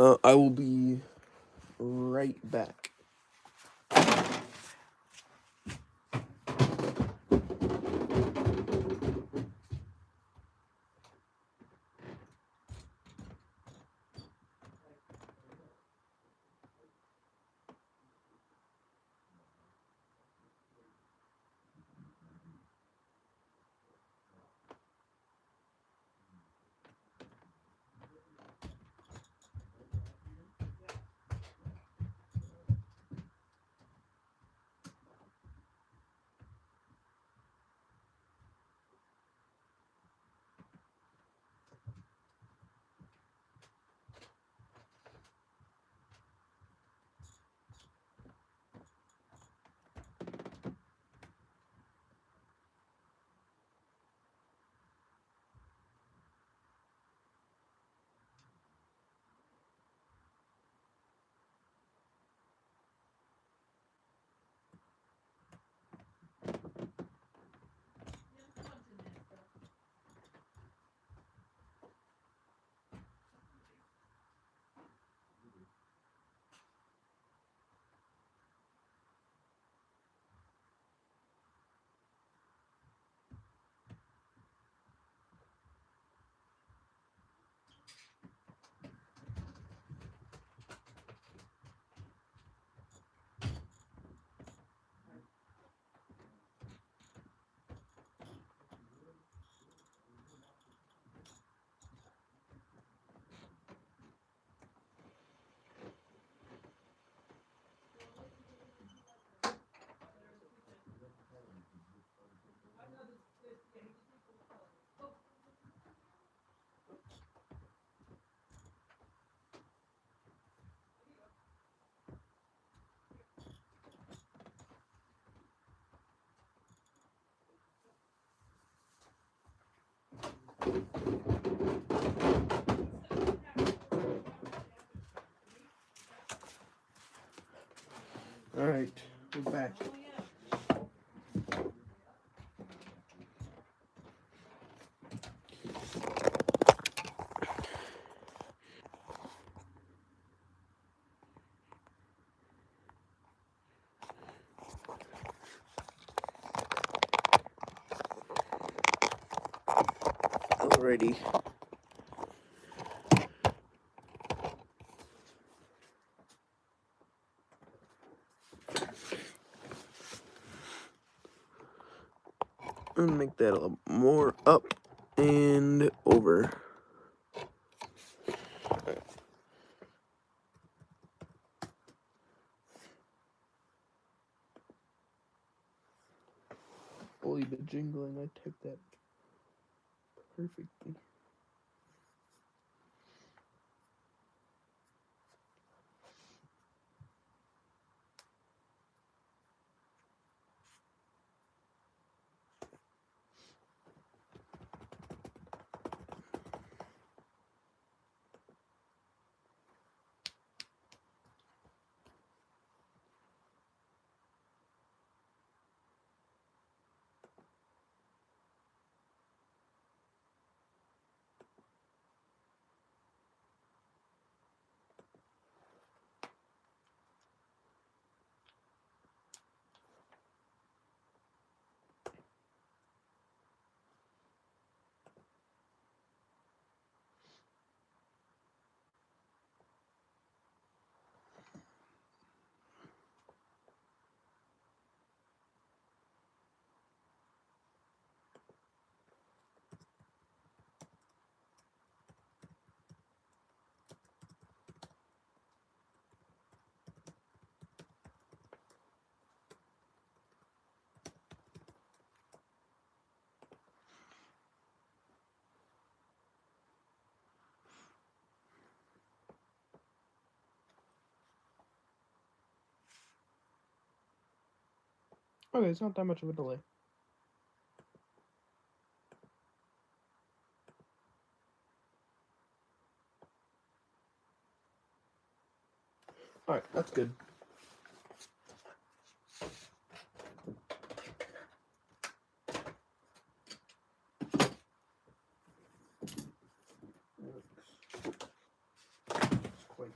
I will be right back. All right, we're back. Alrighty. I'm gonna make that a little more up and over. Holy bit jingling, I typed that perfectly. Okay, it's not that much of a delay. Alright, that's good. It's quite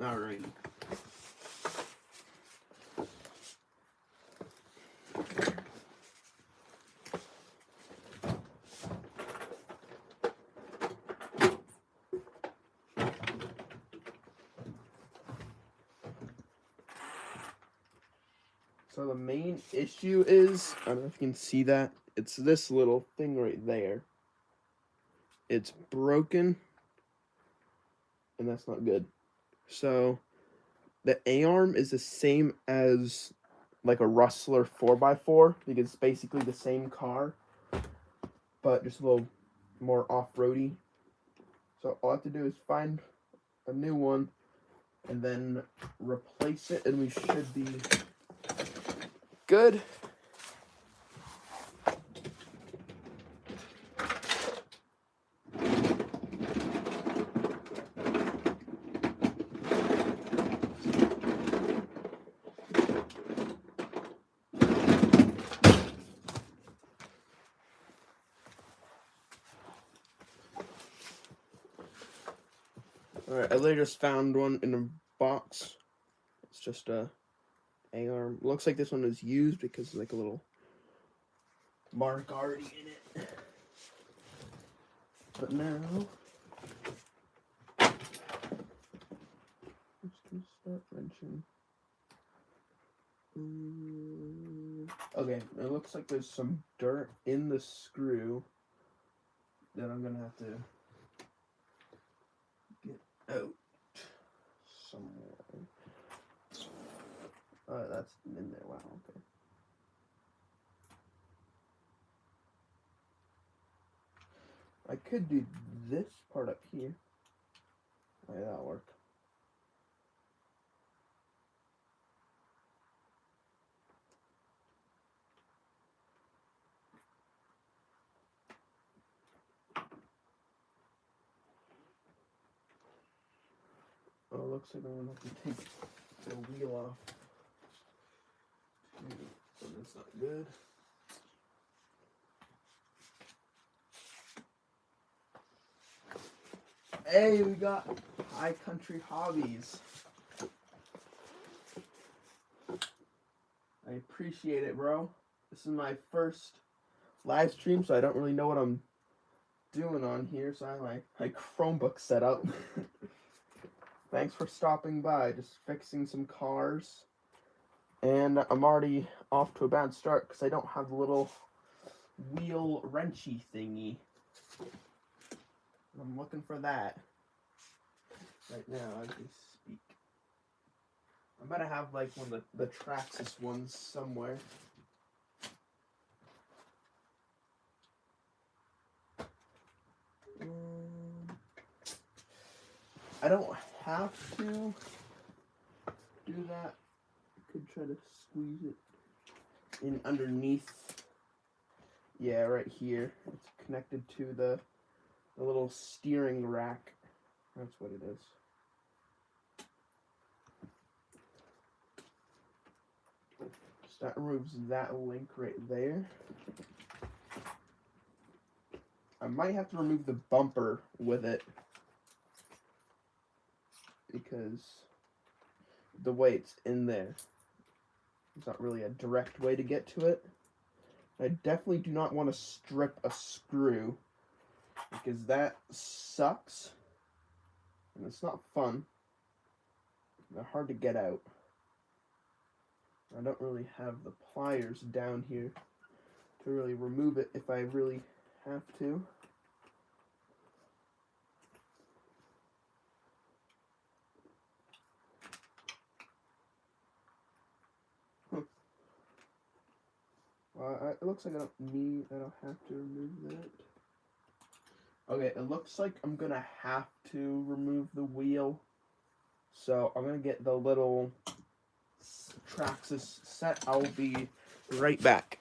Alright. So the main issue is, I don't know if you can see that, it's this little thing right there. It's broken, and that's not good. So the A-arm is the same as like a Rustler 4x4 because it's basically the same car, but just a little more off-roady. So all I have to do is find a new one and then replace it, and we should be good. Alright, I literally just found one in a box. It's just a A-arm. Looks like this one is used because there's like a little mark already in it. But now, let's just start wrenching. Okay, it looks like there's some dirt in the screw that I'm gonna have to get out somewhere. Oh, that's in there. Wow, okay. I could do this part up here. Yeah, that'll work. Oh, it looks like I'm gonna have to take the wheel off. So that's not good. Hey, we got High Country Hobbies. I appreciate it, bro. This is my first live stream, so I don't really know what I'm doing on here, so I have my Chromebook set up. Thanks for stopping by, just fixing some cars. And I'm already off to a bad start because I don't have the little wheel wrenchy thingy. I'm looking for that right now as we speak. I'm gonna have like one of the Traxxas ones somewhere. I don't have to do that. I could try to squeeze it in underneath. Yeah, right here. It's connected to the little steering rack. That's what it is. So that removes that link right there. I might have to remove the bumper with it because the way it's in there, it's not really a direct way to get to it. I definitely do not want to strip a screw because that sucks and it's not fun. They're hard to get out. I don't really have the pliers down here to really remove it if I really have to. Well, it looks like I don't have to remove that. Okay, it looks like I'm gonna have to remove the wheel. So I'm gonna get the little Traxxas set. I'll be right back.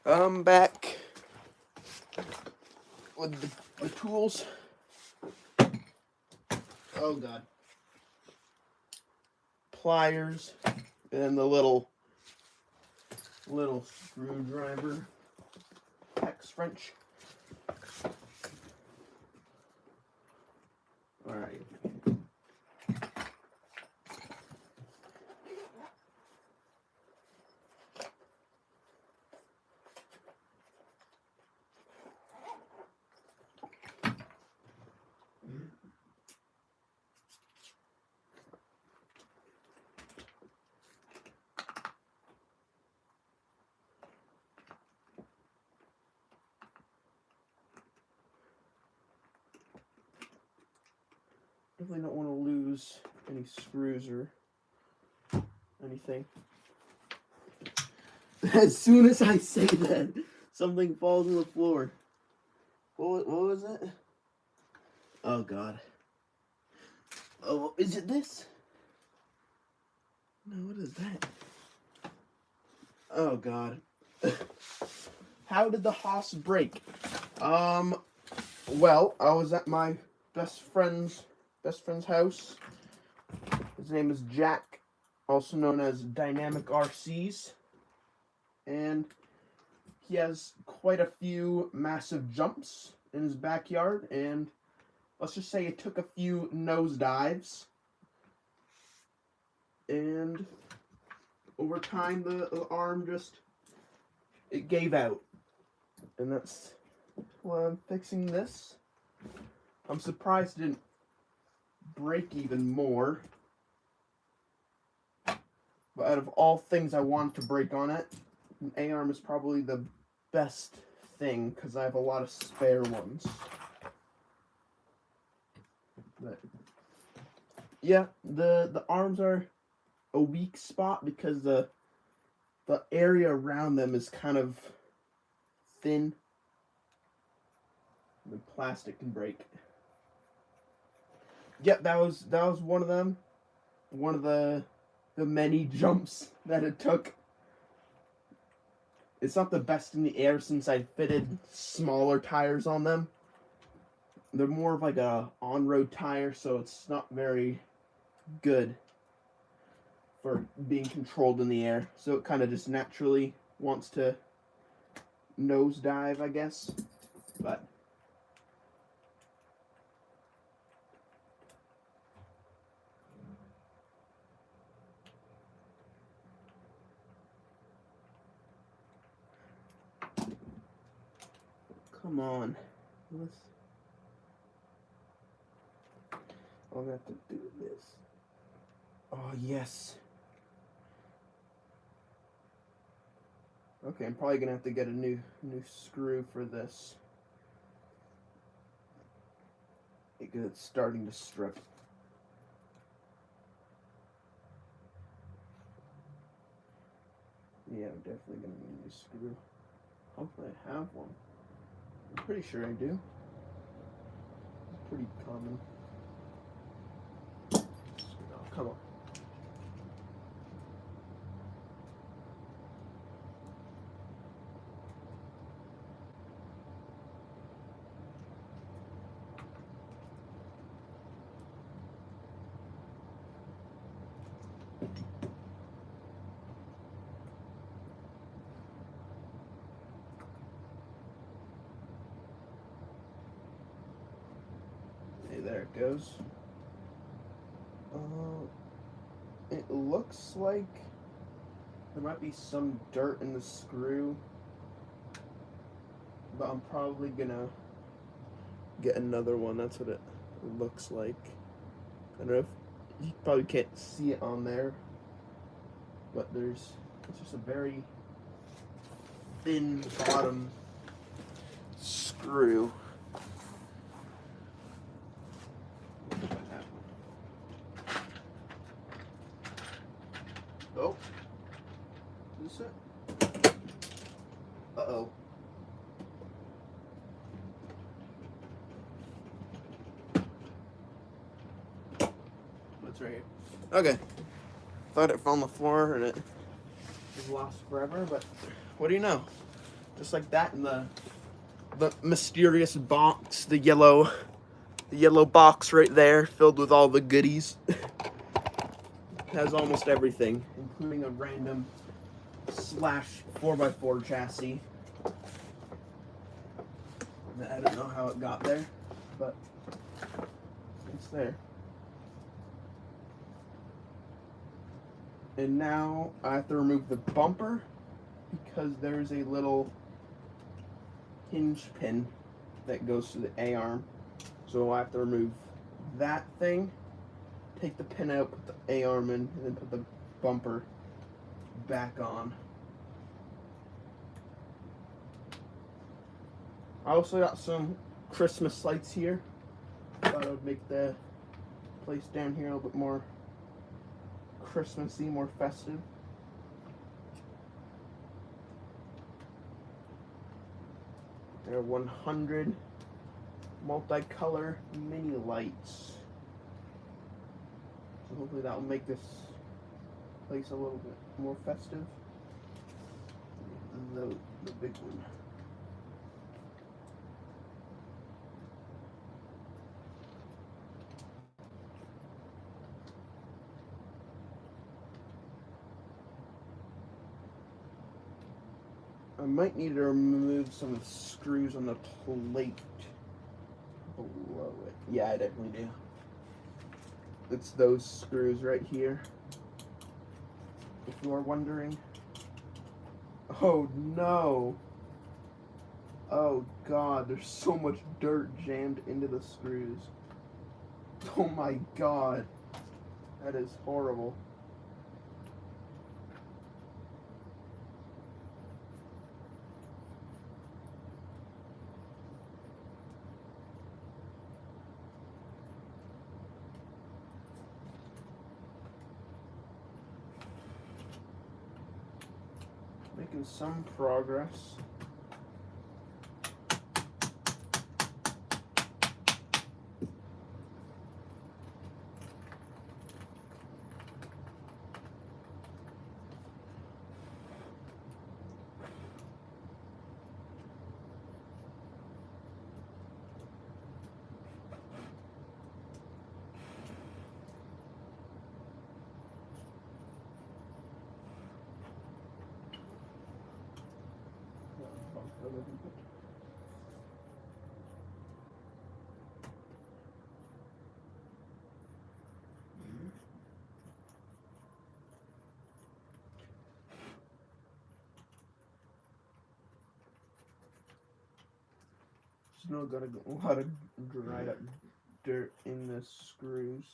I'm back with the tools. Oh god. Pliers and the little screwdriver, hex wrench. All right. Definitely don't want to lose any screws or anything. As soon as I say that, something falls on the floor. What was it? Oh god. Oh, is it this? No, what is that? Oh god. How did the house break? Well, I was at my best friend's house. His name is Jack, also known as Dynamic RCs. And he has quite a few massive jumps in his backyard, and let's just say it took a few nosedives. And over time, the arm it gave out. And that's why I'm fixing this. I'm surprised it didn't break even more. But out of all things I want to break on it, an A-arm is probably the best thing because I have a lot of spare ones. But yeah, the arms are a weak spot because the area around them is kind of thin. The plastic can break. Yep, that was one of them. One of the many jumps that it took. It's not the best in the air since I fitted smaller tires on them. They're more of like a on-road tire, so it's not very good for being controlled in the air. So it kind of just naturally wants to nosedive, I guess. But come on. I'm gonna have to do this. Oh, yes. Okay, I'm probably gonna have to get a new screw for this. Because it's starting to strip. Yeah, I'm definitely gonna need a new screw. Hopefully I have one. I'm pretty sure I do. It's pretty common. Oh, come on. Hey, there it goes. It looks like there might be some dirt in the screw, but I'm probably gonna get another one. That's what it looks like. I don't know if you probably can't see it on there, but it's just a very thin bottom screw. Oh, is this it? Uh-oh. It's right here. Okay. Thought it fell on the floor and it was lost forever, but what do you know? just like that, in the mysterious box, the yellow box right there, filled with all the goodies. Has almost everything, including a random slash 4x4 chassis. I don't know how it got there, but it's there. And now I have to remove the bumper because there's a little hinge pin that goes to the A-arm. So I have to remove that thing, take the pin out, put the A-arm in, and then put the bumper back on. I also got some Christmas lights here. Thought I would make the place down here a little bit more Christmassy, more festive. There are 100 multicolor mini lights. So hopefully that will make this place a little bit more festive. The big one. I might need to remove some of the screws on the plate below it. Yeah, I definitely do. It's those screws right here, if you are wondering. Oh no! Oh god, there's so much dirt jammed into the screws. Oh my god. That is horrible. Making some progress. Still got a lot of dried up dirt in the screws.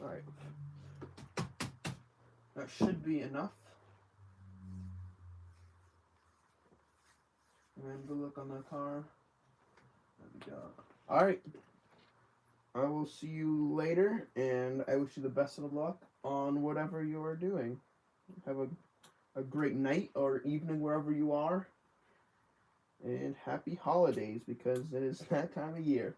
Alright. That should be enough. And the look on the car. There we go. Alright. I will see you later, and I wish you the best of luck on whatever you are doing. Have a great night or evening wherever you are. And happy holidays, because it is that time of year.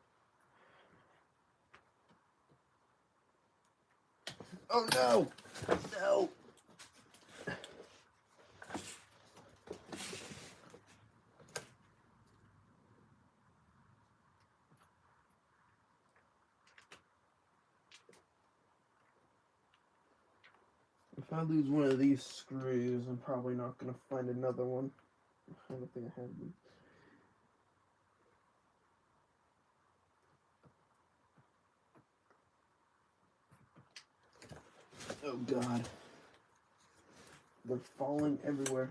Oh no! No! If I lose one of these screws, I'm probably not going to find another one. I don't think I have them. Oh god. They're falling everywhere.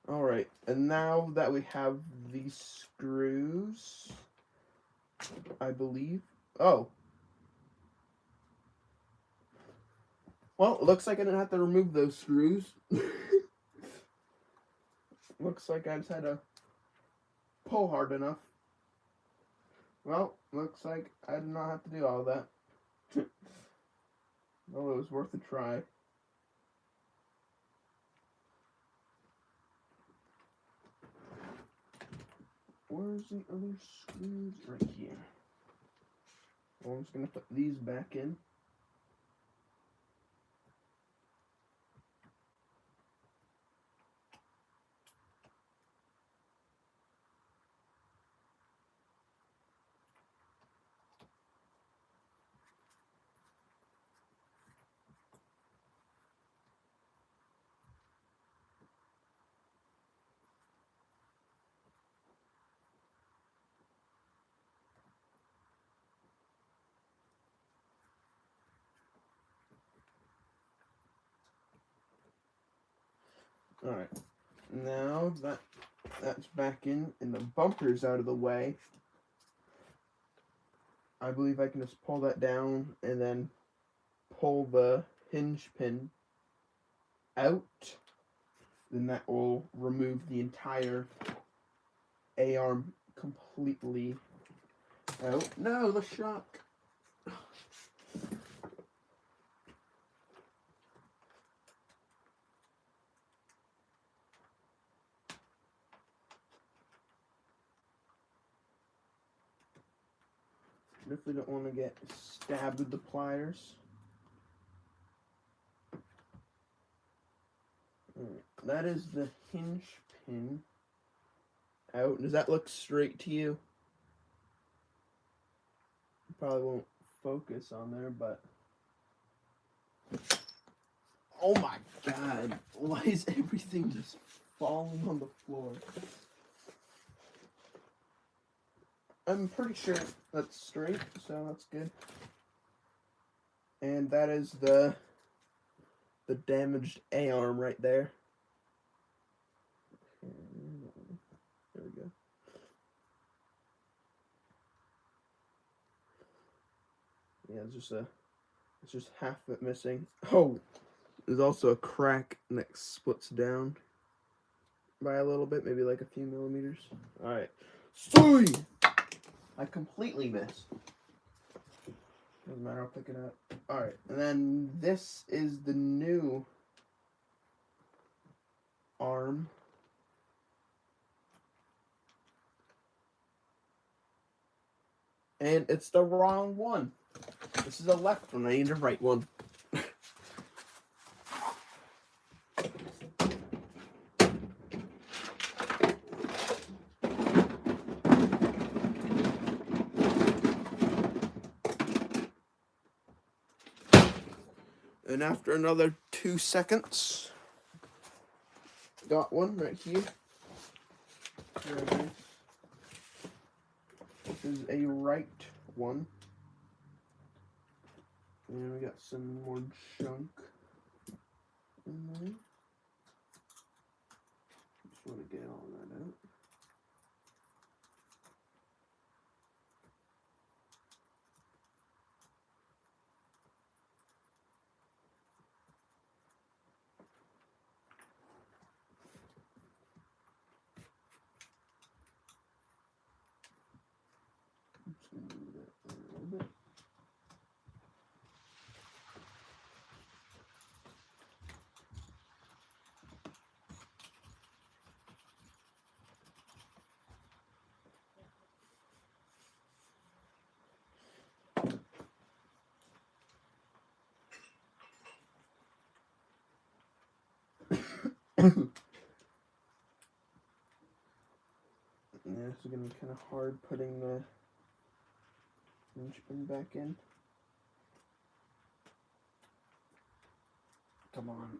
Alright, and now that we have these screws, I believe. Oh. Well, it looks like I didn't have to remove those screws. Looks like I just had to pull hard enough. Well, looks like I did not have to do all that. Well, it was worth a try. Where's the other screws? Right here. Well, I'm just going to put these back in. Alright, now that that's back in and the bumper's out of the way, I believe I can just pull that down and then pull the hinge pin out. Then that will remove the entire A-arm completely out. No, the shock. Definitely don't want to get stabbed with the pliers. Alright, that is the hinge pin out. Does that look straight to you? Probably won't focus on there, but oh my god, why is everything just falling on the floor? I'm pretty sure that's straight, so that's good. And that is the damaged A-arm right there. There we go. Yeah, it's just half of it missing. Oh, there's also a crack that splits down by a little bit, maybe like a few millimeters. All right, sorry, I completely missed. Doesn't matter, I'll pick it up. All right, and then this is the new arm. And it's the wrong one. This is a left one. I need a right one. And after another 2 seconds, got one right here. There it is. This is a right one. And we got some more junk in there. Just want to get all that out. I'm just going to move that a little bit. Yeah, this is going to be kind of hard putting the hinge pin back in. Come on.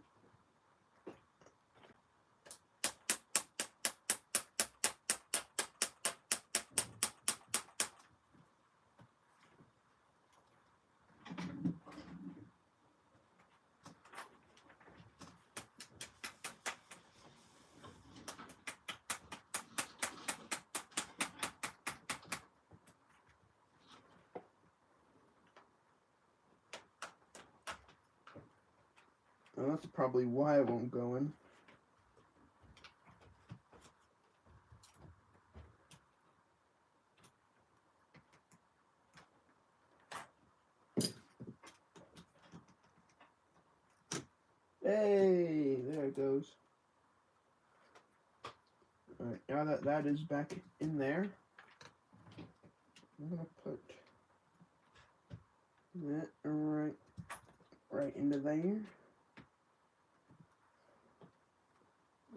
Well, that's probably why it won't go in. Hey, there it goes. Alright, now that that is back in there, I'm gonna put that right into there. And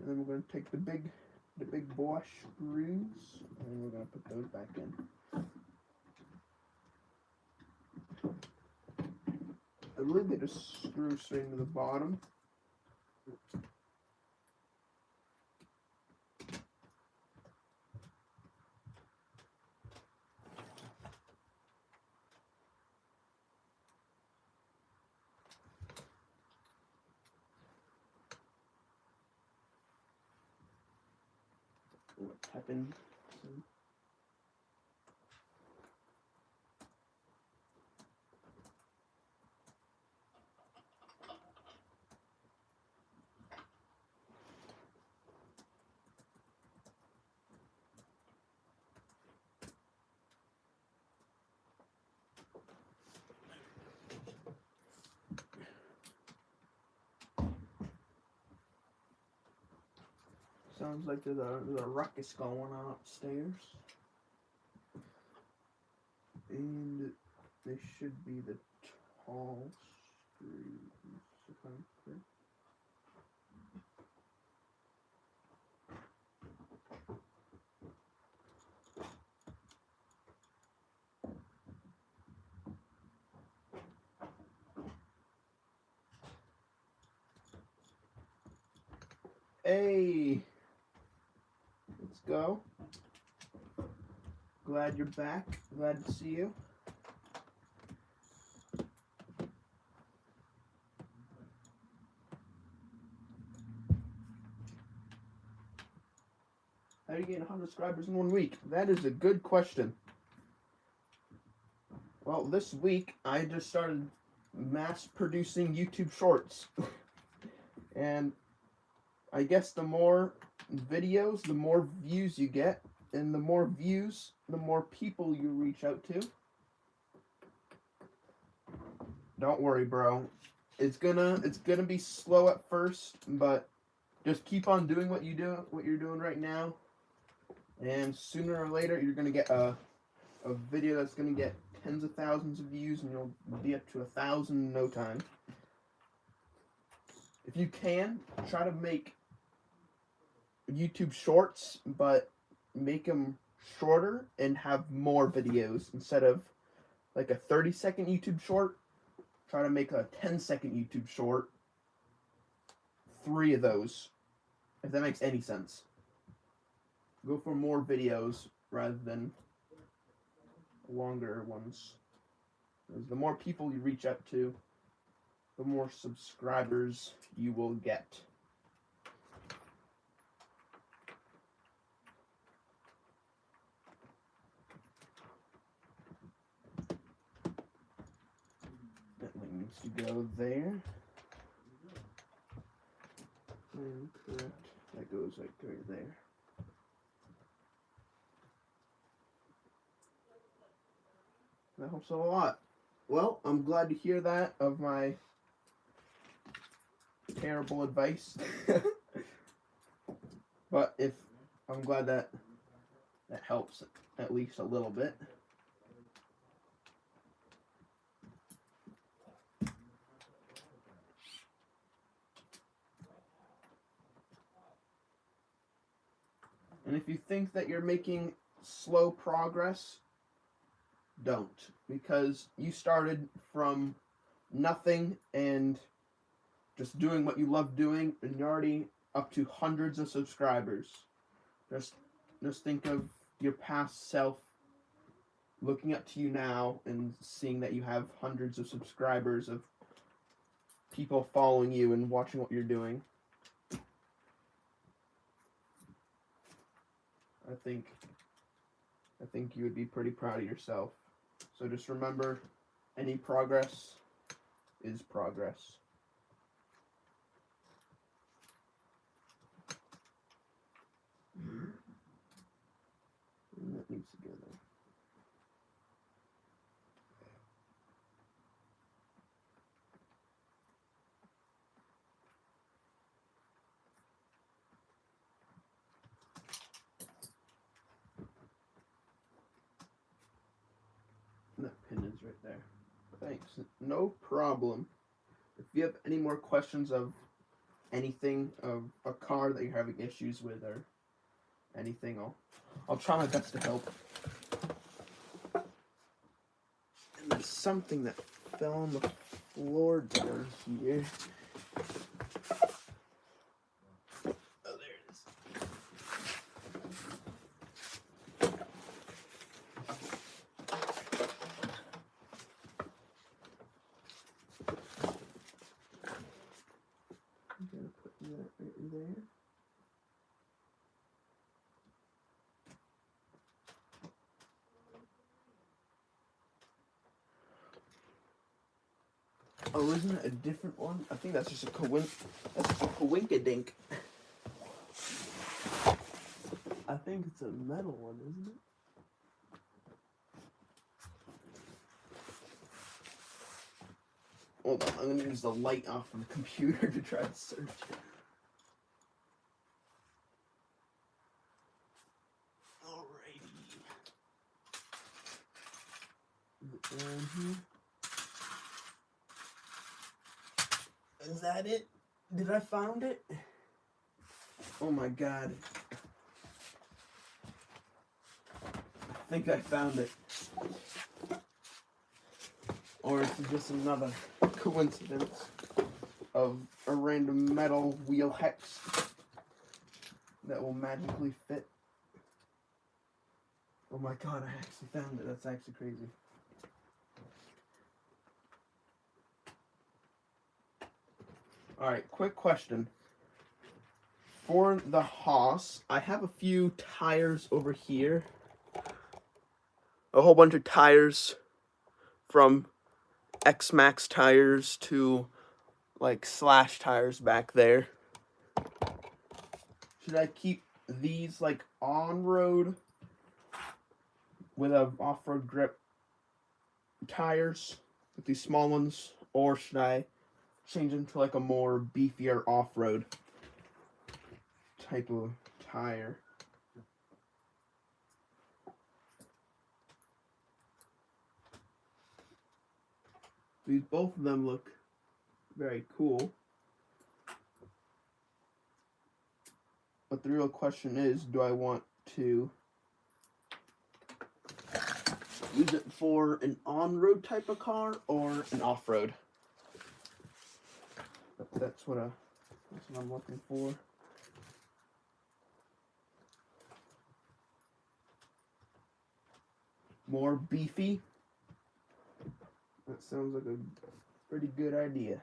then we're gonna take the big boss screws and we're gonna put those back in. I believe they just screw straight to the bottom. What happened? Sounds like there's a ruckus going on upstairs. And they should be the tall screws, if I'm correct. Hey! Let's go. Glad you're back. Glad to see you. How do you get 100 subscribers in 1 week? That is a good question. Well, this week I just started mass producing YouTube shorts. And I guess the more videos, the more views you get. And the more views, the more people you reach out to. Don't worry, bro. It's gonna be slow at first, but just keep on doing what you're doing right now. And sooner or later, you're gonna get a video that's gonna get tens of thousands of views, and you'll be up to 1,000 in no time. If you can, try to make YouTube shorts, but make them shorter and have more videos instead of like a 30-second YouTube short. Try to make a 10-second YouTube short. 3 of those, if that makes any sense. Go for more videos rather than longer ones. Because the more people you reach out to, the more subscribers you will get. That needs to go there. And correct. That goes like right there. That helps a lot. Well, I'm glad to hear that of my terrible advice. But if I'm glad that helps at least a little bit. And if you think that you're making slow progress, don't, because you started from nothing and just doing what you love doing, and you're already up to hundreds of subscribers. Just think of your past self looking up to you now and seeing that you have hundreds of subscribers, of people following you and watching what you're doing. I think you would be pretty proud of yourself. So just remember, any progress is progress. And that needs to go there. is right there. Thanks. No problem. If you have any more questions of anything of a car that you're having issues with or anything, I'll try my best to help. And there's something that fell on the floor down here. Oh, there it is. I'm gonna put that right in there. Oh, isn't it a different one? I think that's just a coinkadink. I think it's a metal one, isn't it? Hold on, I'm gonna use the light off of the computer to try to search it. Alrighty. Is it down here? Is that it? Did I found it? Oh my god. I think I found it. Or it's just another coincidence of a random metal wheel hex that will magically fit. Oh my god, I actually found it. That's actually crazy. Alright, quick question. For the Haas, I have a few tires over here. A whole bunch of tires from X-Max tires to like Slash tires back there. Should I keep these like on-road with a off-road grip tires with these small ones, or should I change them to like a more beefier off-road type of tire? Both of them look very cool. But the real question is, do I want to use it for an on-road type of car or an off-road? That's what I'm looking for. More beefy. That sounds like a pretty good idea.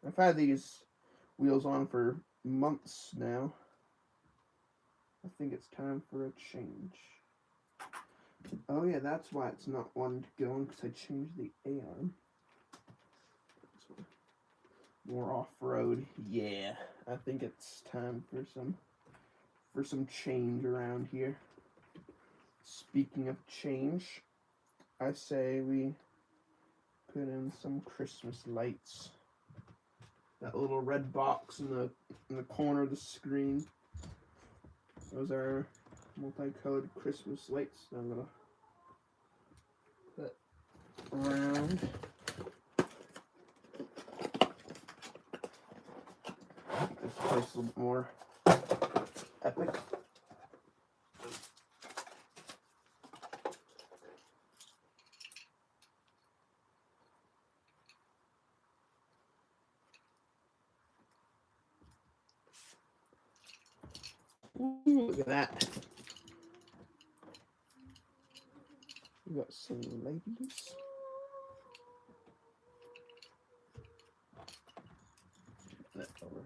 I've had these wheels on for months now. I think it's time for a change. Oh yeah, that's why it's not wanting to go on, because I changed the A-arm. More off-road. Yeah, I think it's time for some change around here. Speaking of change, I say we put in some Christmas lights. That little red box in the corner of the screen. Those are multicolored Christmas lights that I'm gonna put around. Make this place a little bit more epic. Ooh, look at that. We got some ladies. That over.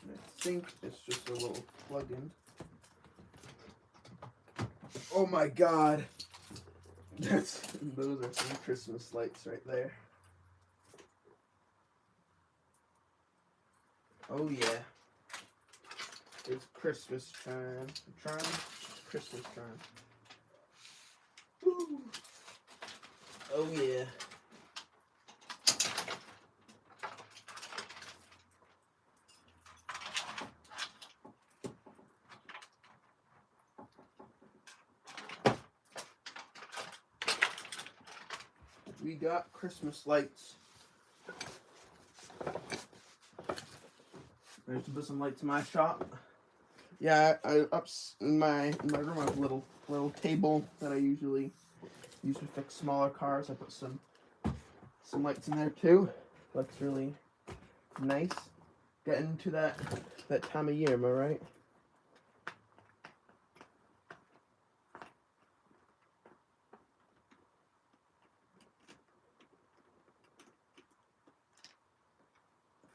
I think it's just a little plug-in. Oh my god. Those are some Christmas lights right there. Oh yeah. It's Christmas time. Christmas time. Woo. Oh yeah. we got Christmas lights. There's to put some lights in my shop. Yeah, I in my room I have a little table that I usually use to fix smaller cars. I put some lights in there too. Looks really nice. Getting to that time of year, am I right?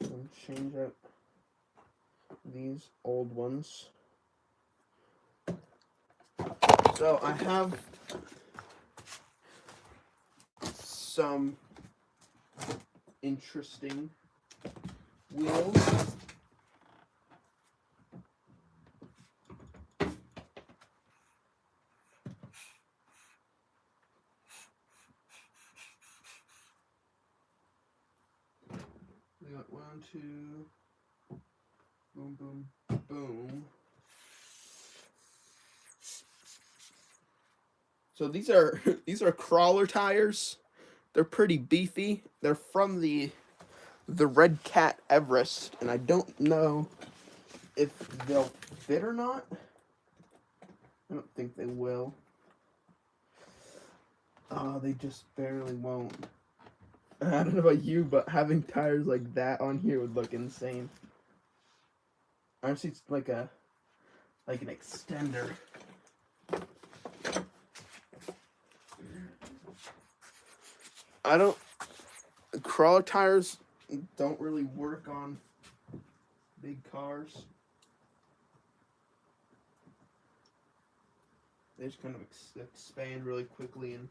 And change out these old ones. So I have some interesting wheels. We got 1, 2, boom, boom, boom. So these are crawler tires. They're pretty beefy. They're from the Red Cat Everest, and I don't know if they'll fit or not. I don't think they will. They just barely won't. I don't know about you, but having tires like that on here would look insane. Honestly, it's like an extender. Crawler tires don't really work on big cars. They just kind of expand really quickly and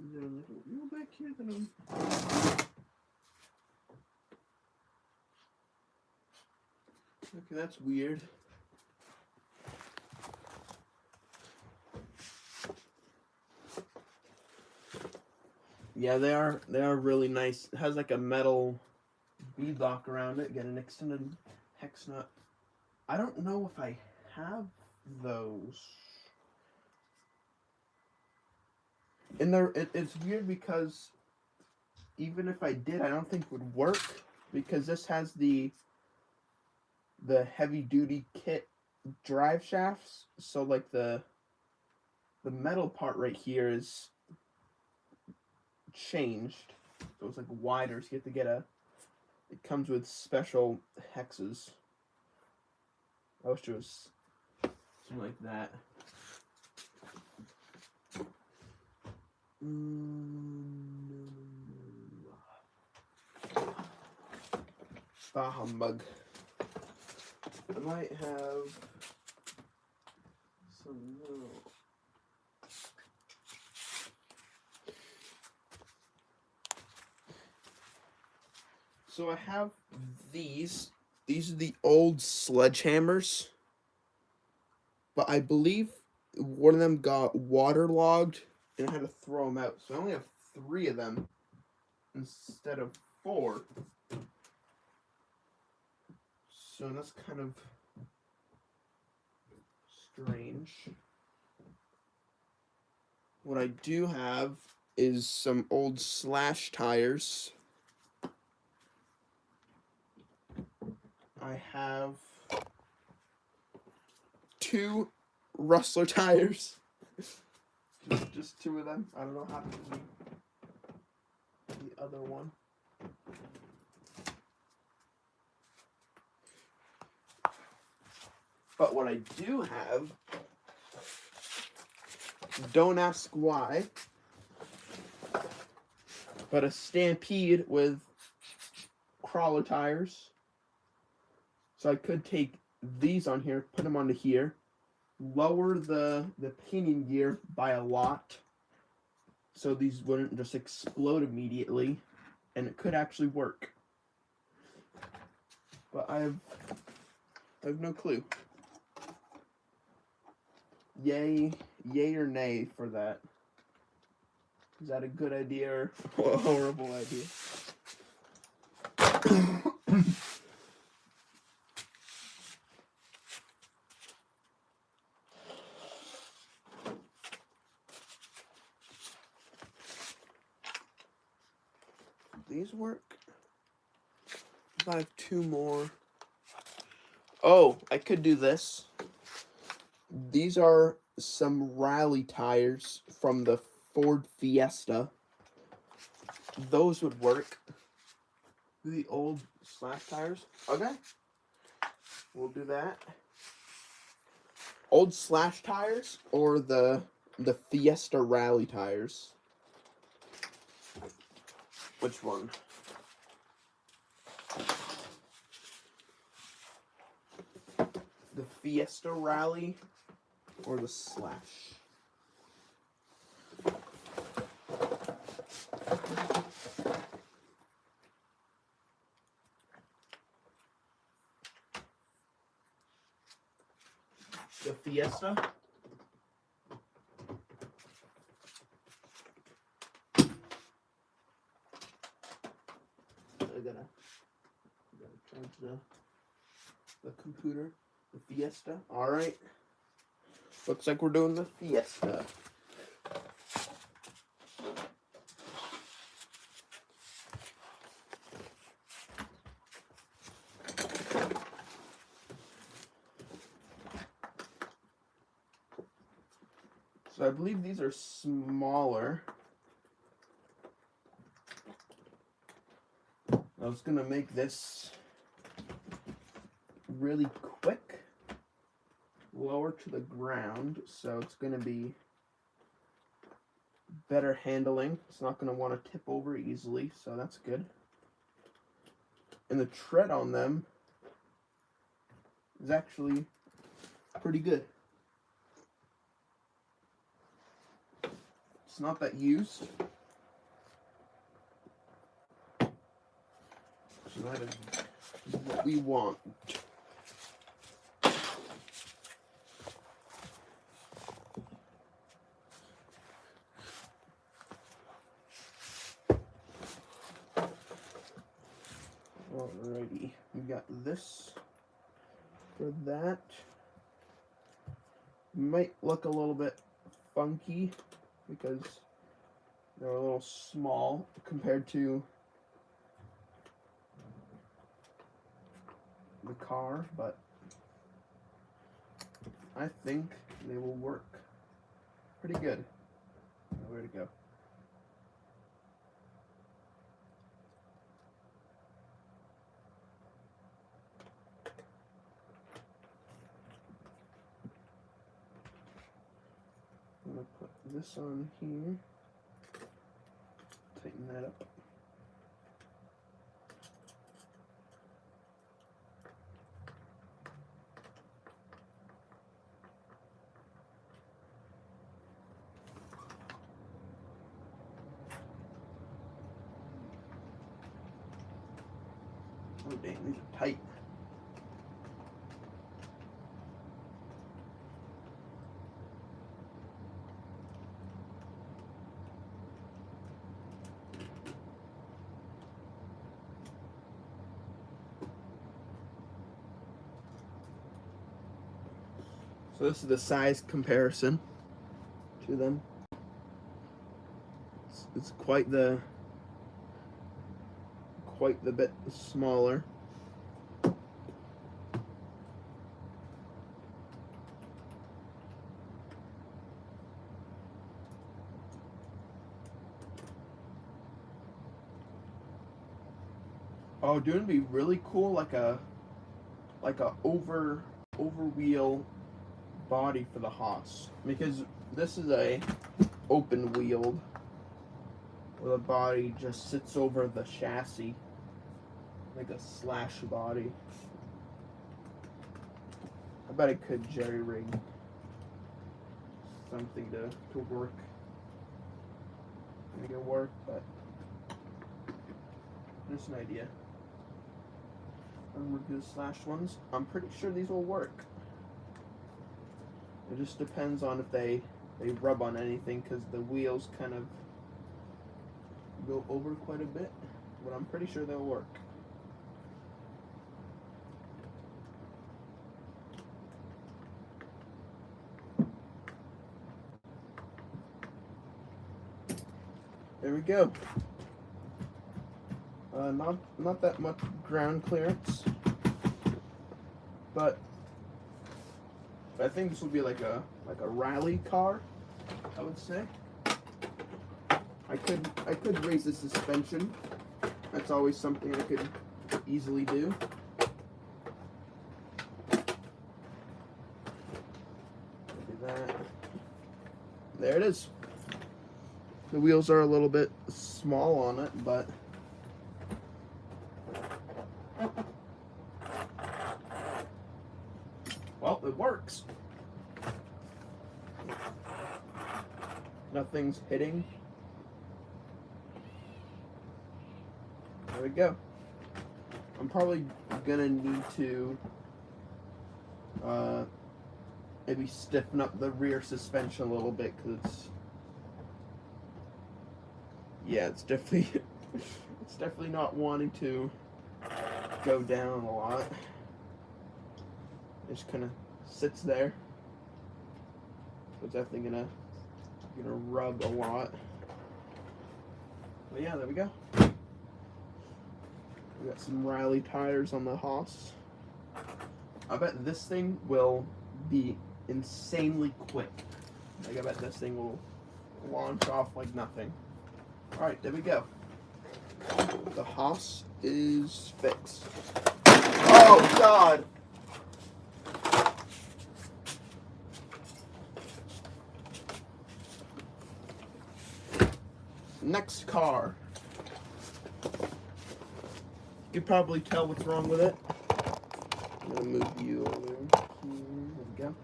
is there a little wheel back here that I'm... Okay, that's weird. Yeah, they are really nice. It has like a metal bead lock around it. Get an extended hex nut. I don't know if I have those. And it's weird because even if I did, I don't think it would work because this has the heavy duty kit drive shafts. So like the metal part right here is changed, so it's like wider, so you have to get it comes with special hexes. I wish it was something like that. Ah, humbug. I might have some little... So I have these. These are the old sledgehammers. But I believe one of them got waterlogged and I had to throw them out. So I only have 3 of them instead of 4. So that's kind of strange. What I do have is some old Slash tires. I have 2 Rustler tires. Just 2 of them. I don't know how to do the other one. But what I do have, don't ask why, but a Stampede with crawler tires. So I could take these on here, put them onto here, lower the pinion gear by a lot, so these wouldn't just explode immediately, and it could actually work. But I have no clue. Yay or nay for that? Is that a good idea or a horrible idea? these work? If I have two more. Oh, I could do this. These are some rally tires from the Ford Fiesta. Those would work. The old slash tires. Okay. We'll do that. Old slash tires or the Fiesta rally tires? Which one? The Fiesta rally or the slash? The Fiesta? I gotta charge the computer. The Fiesta. Alright. Looks like we're doing the Fiesta. So I believe these are smaller. I was gonna make this really quick, lower to the ground, so it's gonna be better handling. It's not gonna want to tip over easily, so that's good. And the tread on them is actually pretty good. It's not that used. So that is what we want. Alrighty, we got this for that. Might look a little bit funky because they're a little small compared to the car, but I think they will work pretty good. Where to go? I'm gonna put this on here. Tighten that up. Oh dang, these are tight. So this is the size comparison to them. It's quite the bit smaller. Oh, dude, it'd be really cool, like a over wheel body for the Haas, because this is a open wheeled where the body just sits over the chassis like a slash body. I bet I could jerry rig something to work. Make it work, but just an idea. And we'll do the slash ones. I'm pretty sure these will work. It just depends on if they rub on anything, because the wheels kind of go over quite a bit, but I'm pretty sure they'll work. There we go. Not that much ground clearance, but I think this will be like a rally car, I would say. I could raise the suspension. That's always something I could easily do. Look at that. There it is. The wheels are a little bit small on it, but well, it works. Nothing's hitting. There we go. I'm probably gonna need to maybe stiffen up the rear suspension a little bit, because it's definitely it's definitely not wanting to go down a lot. It just kind of sits there. So it's definitely gonna rub a lot. But yeah, there we go. We got some Riley tires on the Haas. I bet this thing will be insanely quick. Like, I bet this thing will launch off like nothing. Alright, there we go. The Haas is fixed. Oh, God! Next car. You can probably tell what's wrong with it. I'm gonna move you over here. There we go. You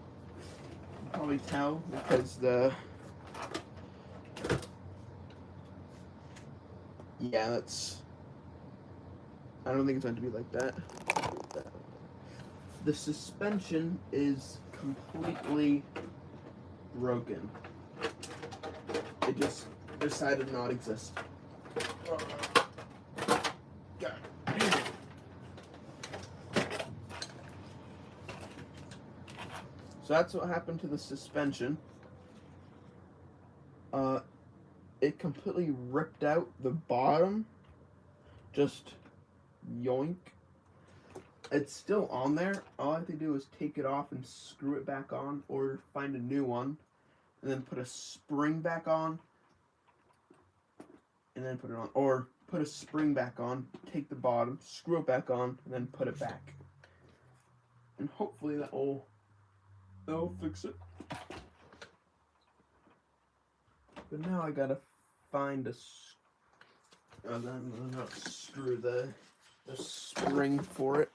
can probably tell because that's. I don't think it's meant to be like that. The suspension is completely broken. It just decided not exist. So that's what happened to the suspension. It completely ripped out the bottom. Just yoink. It's still on there. All I have to do is take it off and screw it back on, or find a new one, and then put a spring back on, and then put it on. Or put a spring back on, take the bottom, screw it back on, and then put it back. And hopefully that'll fix it. But now I gotta find screw the spring for it.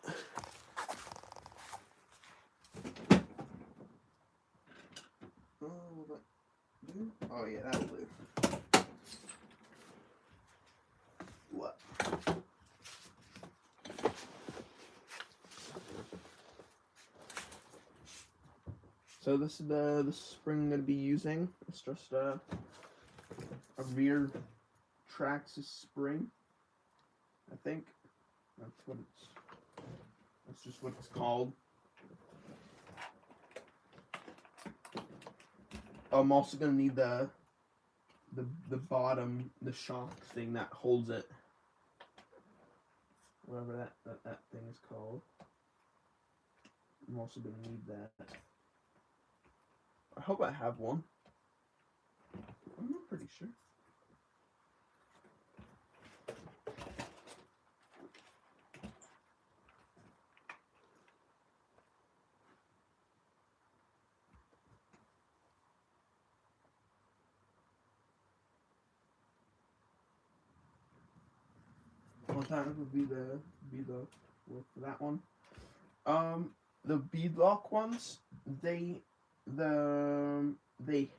Oh yeah, that'll do. What? So this is the spring I'm gonna be using. It's just a rear Traxxas spring. I think that's just what it's called. I'm also gonna need the bottom, the shock thing that holds it. Whatever that thing is called. I'm also gonna need that. I hope I have one. I'm not pretty sure. What time would be the work for that one? The beadlock ones, they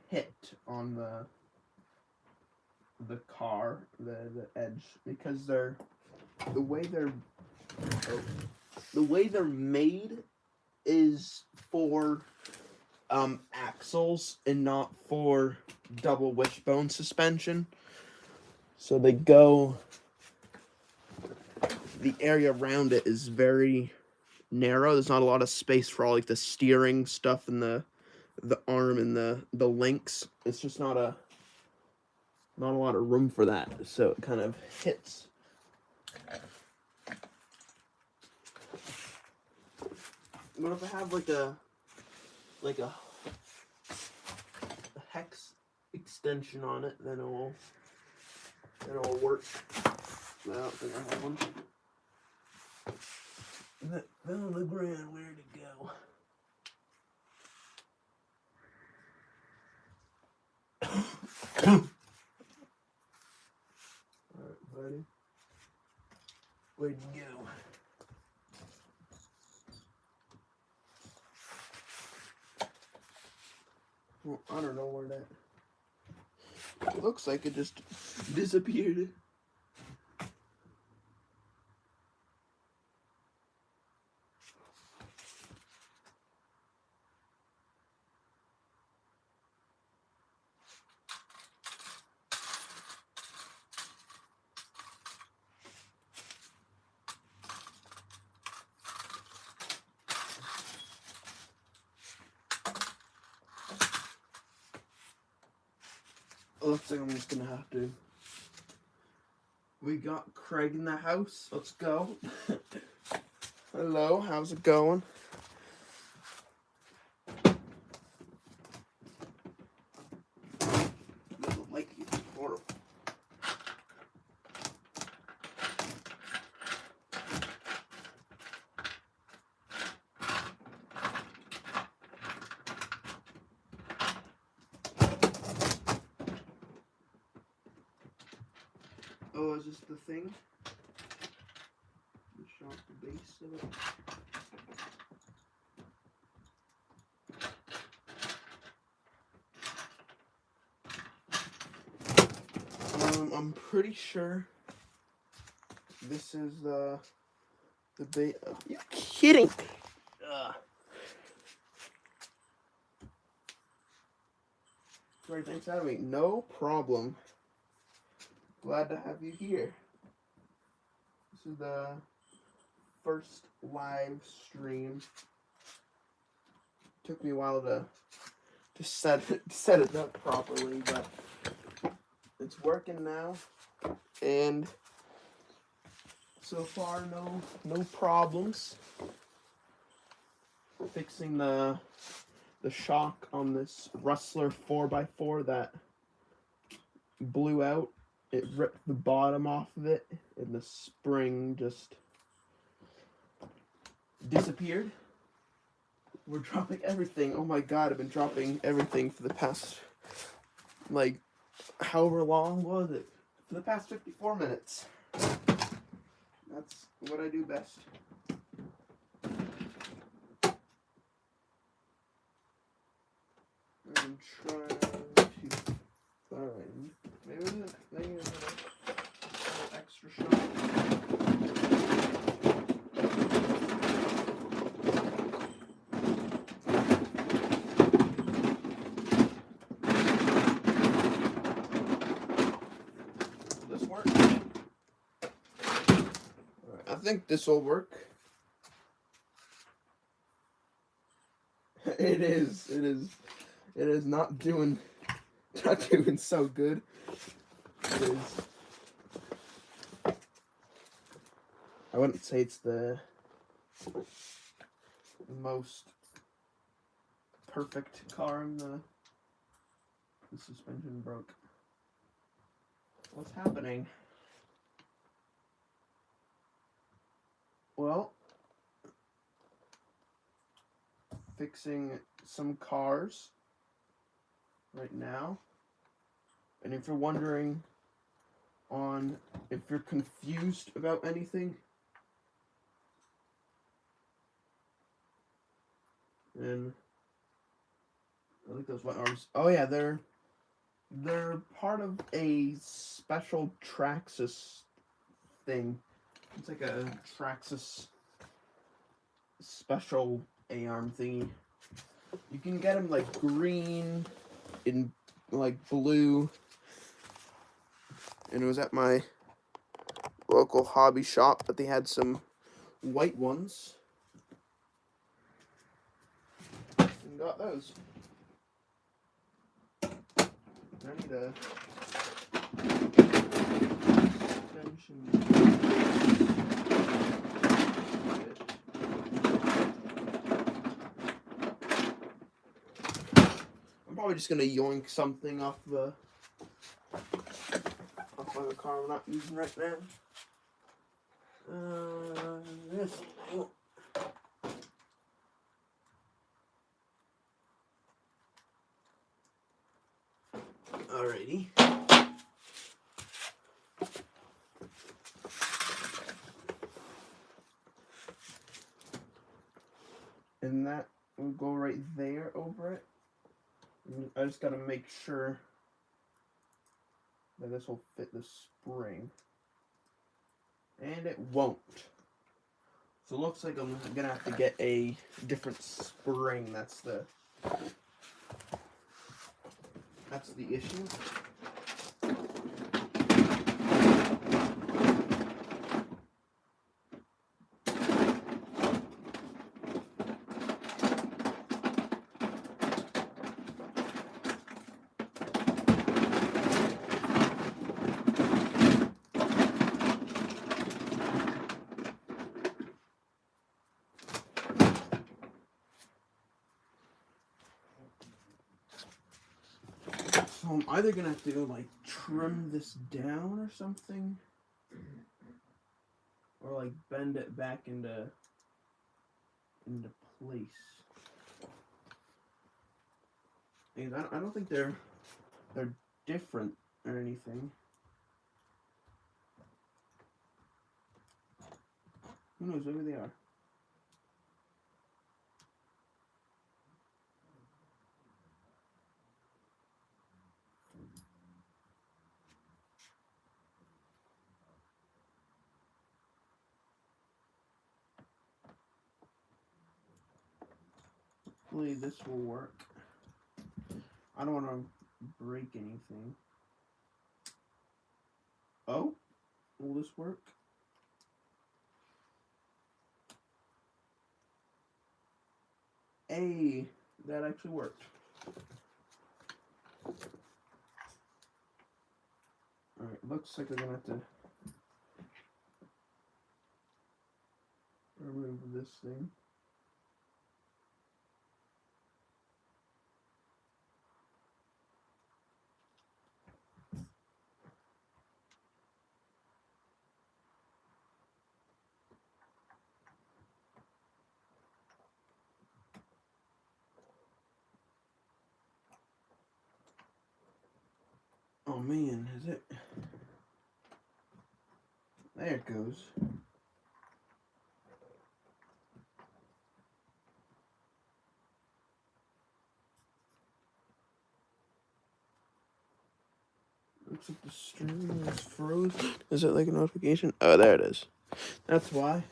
hit on the car, the edge, because the way they're made is for axles and not for double wishbone suspension. So they go. The area around it is very narrow. There's not a lot of space for all like the steering stuff and the arm and the links. It's just not a lot of room for that. So it kind of hits What if I have like a hex extension on it? Then it'll work. I don't think I have one. That fell on the ground. Where'd it go? Alright, buddy. Where'd you go? Well, I don't know where that... It looks like it just disappeared. Looks like I'm just gonna have to. We got Craig in the house. Let's go. Hello, how's it going? Doesn't like you. Horrible. Oh, is this the thing? Show off the base of it. I'm pretty sure this is the base. Are you kidding? Great, thanks for having me. No problem. Glad to have you here. This is the first live stream. Took me a while to set it up properly, but it's working now. And so far no problems. Fixing the shock on this Rustler 4x4 that blew out. It ripped the bottom off of it, and the spring just disappeared. We're dropping everything. Oh my god, I've been dropping everything for the past, like, however long was it? For the past 54 minutes. That's what I do best. I'm trying to find... Maybe there's an extra shot. Will this work? Alright, I think this will work. It is not doing so good. It is. I wouldn't say it's the most perfect car in the suspension broke. What's happening? Well, fixing some cars right now. And if you're wondering if you're confused about anything, and I like those white arms. Oh yeah, they're part of a special Traxxas thing. It's like a Traxxas special A-arm thingy. You can get them like green, in like blue, and it was at my local hobby shop, but they had some white ones, and got those. I need a suspension. probably just gonna yoink something off the car I'm not using right now. This thing. Alrighty. And that will go right there over it. I just gotta make sure that this will fit the spring. And it won't. So it looks like I'm gonna have to get a different spring. That's the issue. So I'm either gonna have to like trim this down or something, or like bend it back into place. And I don't think they're different or anything. Who knows? Maybe they are. Hopefully this will work. I don't want to break anything. Oh, will this work? Hey, that actually worked. Alright, looks like we're gonna have to remove this thing. Oh man, is it? There it goes. Looks like the stream is frozen. Is it like a notification? Oh, there it is. That's why.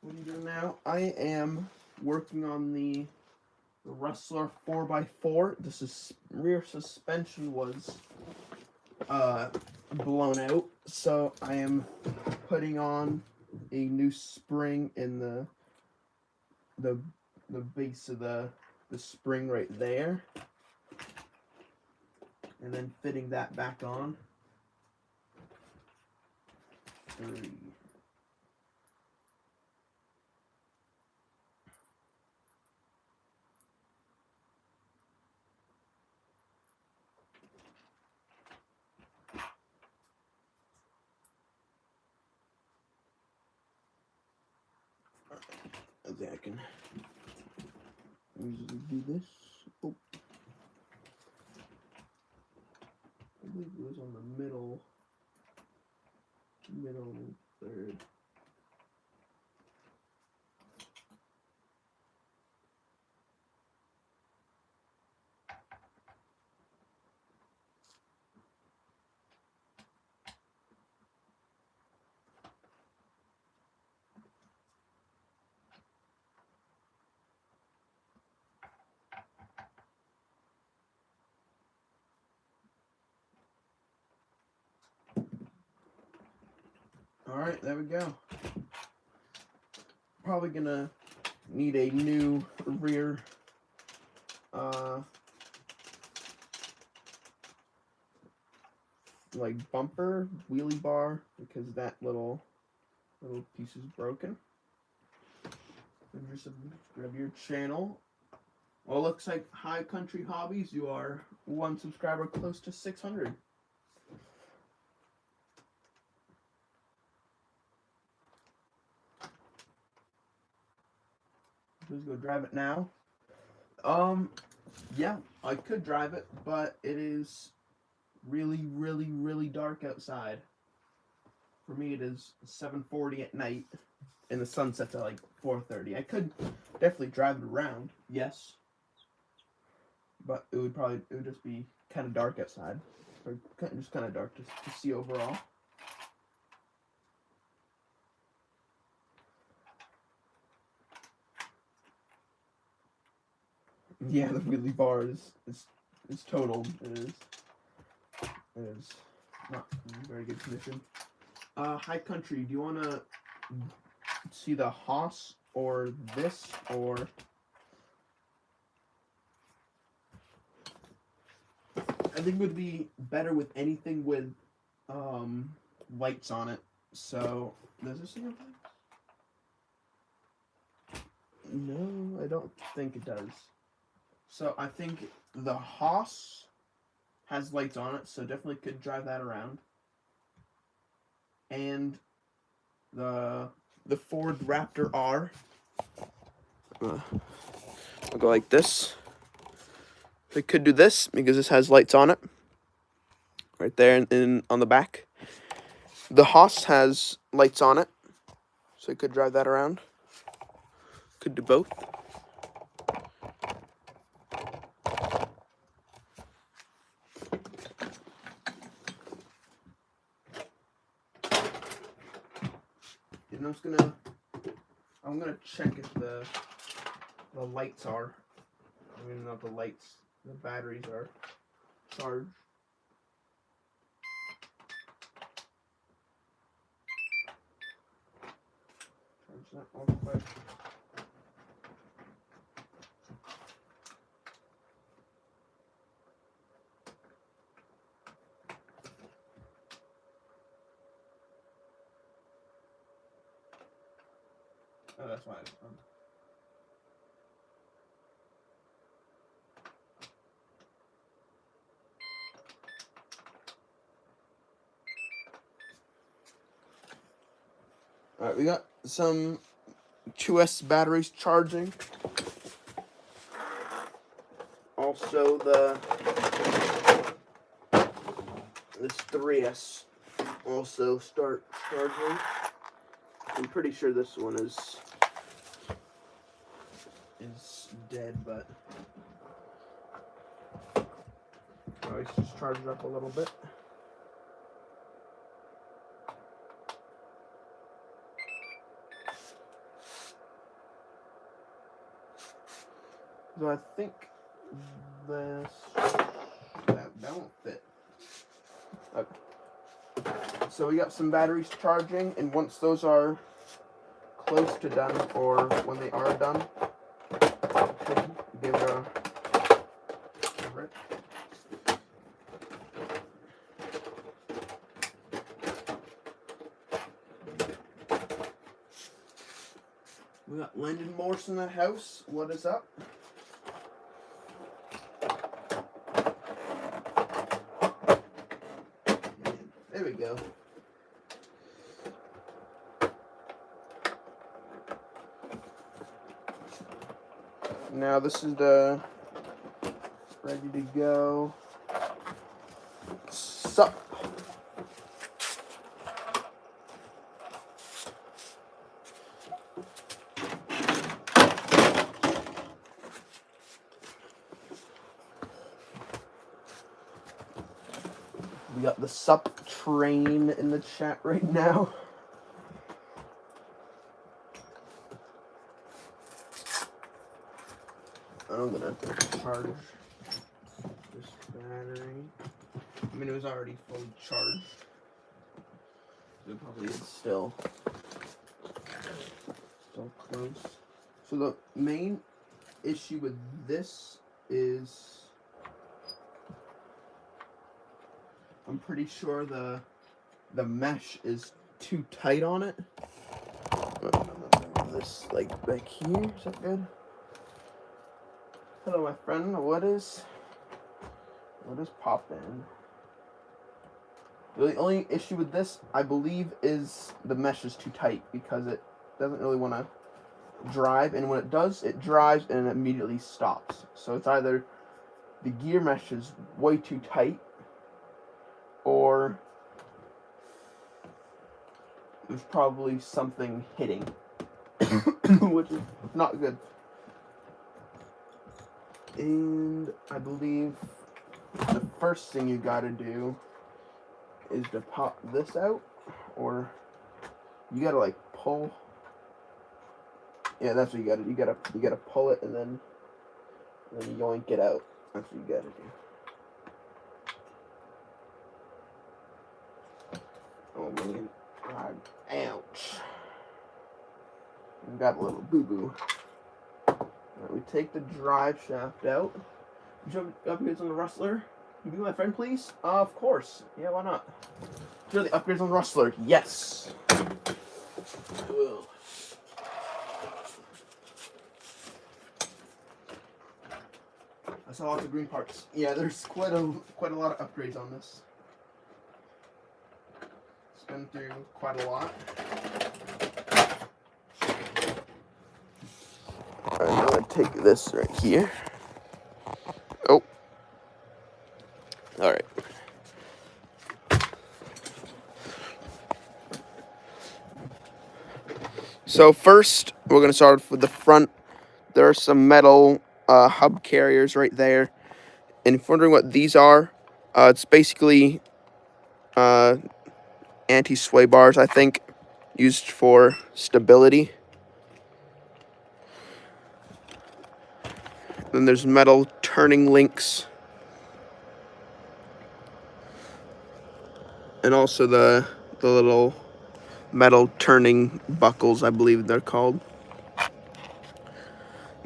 What are you doing now? I am working on the Rustler 4x4. This rear suspension was blown out, so I am putting on a new spring in the base of the spring right there, and then fitting that back on. 3. Okay, I can easily do this. Oh. I believe it was on the middle third. Alright, there we go. Probably gonna need a new rear like bumper, wheelie bar, because that little piece is broken. And just subscribe to your channel. Well, it looks like High Country Hobbies, you are one subscriber close to 600. Let's go drive it now. Yeah, I could drive it, but it is really, really, really dark outside. For me, it is 7:40 at night, and the sun sets at like 4:30. I could definitely drive it around, yes, but it would just be kind of dark outside, or just kind of dark to see overall. Yeah, the wheelie bar is totaled. It is not in very good condition. High Country, do you want to see the Haas or this, or I think it would be better with anything with lights on it. So does this have lights? No, I don't think it does. So I think the Haas has lights on it, so definitely could drive that around. And the Ford Raptor R. I'll go like this. I could do this because this has lights on it, right there in on the back. The Haas has lights on it, so I could drive that around. Could do both. And I'm gonna check if the lights are. I mean, not the lights. The batteries are charged. Charge that real quick. Oh, that's why it's on. Alright, we got some 2S batteries charging. Also, this 3S also start charging. I'm pretty sure this one is dead, but let's just charge it up a little bit. So I think that won't fit. Okay. So we got some batteries charging, and once those are close to done, or when they are done, give it a rip. We got Landon Morse in the house. What is up? There we go. Now this is the ready to go sup. We got the sup train in the chat right now. I'm gonna have to charge this battery. I mean, it was already fully charged. It probably is still close. So the main issue with this is I'm pretty sure the mesh is too tight on it. This like back here, is that good? Hello, my friend. What is poppin'? The only issue with this, I believe, is the mesh is too tight because it doesn't really want to drive, and when it does, it drives and it immediately stops. So it's either the gear mesh is way too tight, or there's probably something hitting, which is not good. And I believe the first thing you gotta do is to pop this out, or you gotta like pull. Yeah, that's what you gotta do. You gotta pull it and then you yoink it out. That's what you gotta do. Oh man, God, ouch! I got a little boo boo. Alright, we take the drive shaft out. Jump upgrades on the Rustler. You be my friend, please? Of course. Yeah, why not? Here are the upgrades on the Rustler. Yes. Ugh. I saw lots of green parts. Yeah, there's quite a lot of upgrades on this. It's been through quite a lot. Alright, I'm gonna take this right here. Oh. Alright. So first, we're gonna start with the front. There are some metal hub carriers right there. And if you're wondering what these are, it's basically anti-sway bars, I think, used for stability. Then there's metal turning links. And also the little metal turning buckles, I believe they're called.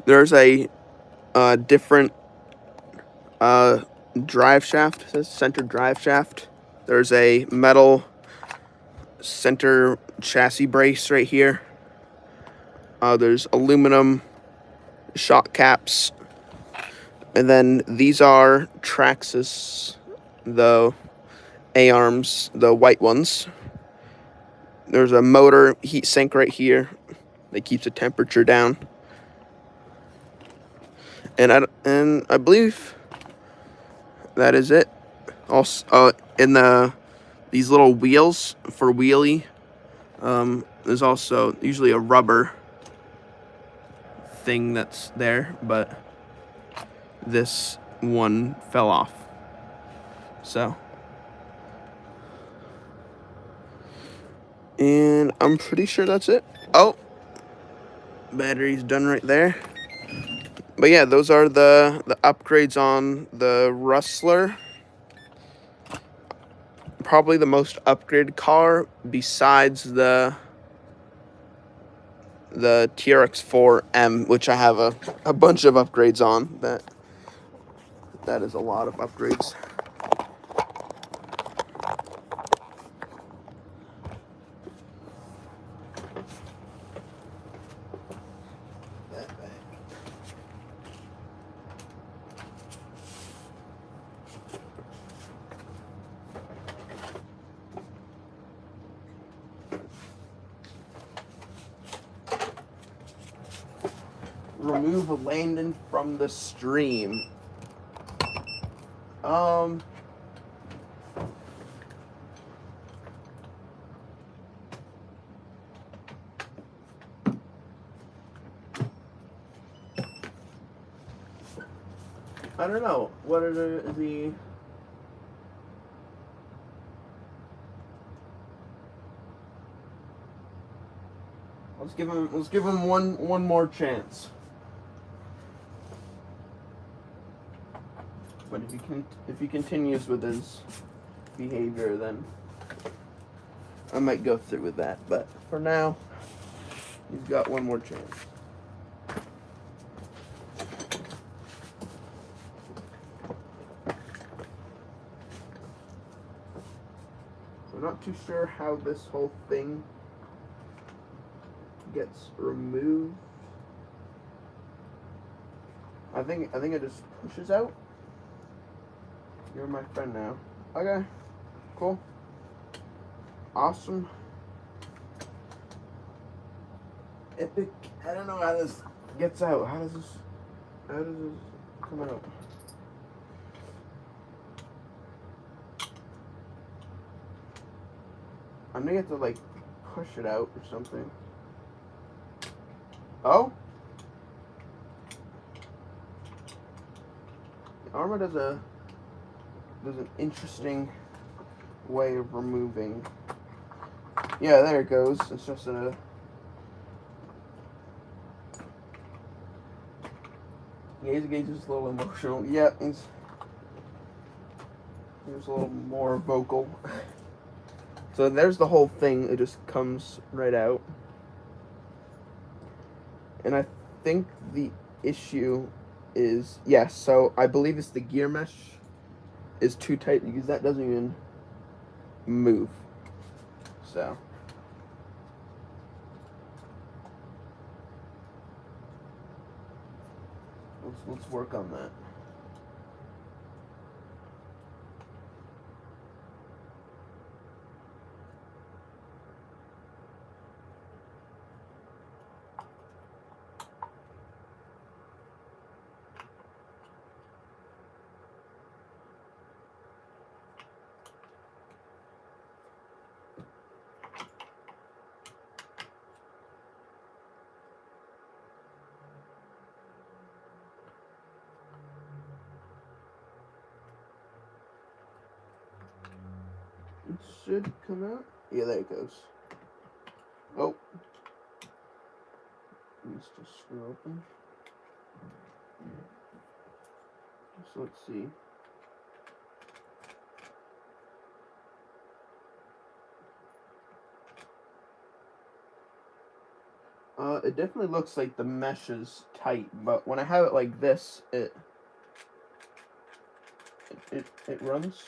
There's a different drive shaft, it says center drive shaft. There's a metal center chassis brace right here. There's aluminum shock caps. And then these are Traxxas, the A-arms, the white ones. There's a motor heat sink right here that keeps the temperature down. And I believe that is it. Also, in these little wheels for wheelie, there's also usually a rubber thing that's there, but this one fell off. So, and I'm pretty sure that's it. Oh, battery's done right there. But yeah, those are the upgrades on the Rustler. Probably the most upgraded car besides the TRX-4M, which I have a bunch of upgrades on. That is a lot of upgrades. Remove Landon from the stream. I don't know. What are the Let's give him one more chance. But if he continues with his behavior, then I might go through with that. But for now, he's got one more chance. I'm not too sure how this whole thing gets removed. I just pushes out. You're my friend now. Okay. Cool. Awesome. Epic. I don't know how this gets out. How does this come out? I'm gonna have to like push it out or something. Oh? The Arma does an interesting way of removing. Yeah, there it goes. It's just a. Gage is a little emotional. Yeah, he's a little more vocal. So there's the whole thing. It just comes right out. And I think the issue is, yes, so I believe it's the gear mesh is too tight because that doesn't even move. So let's work on that. It should come out. Yeah, there it goes. Oh. Needs to screw open. So let's see. It definitely looks like the mesh is tight, but when I have it like this, it runs.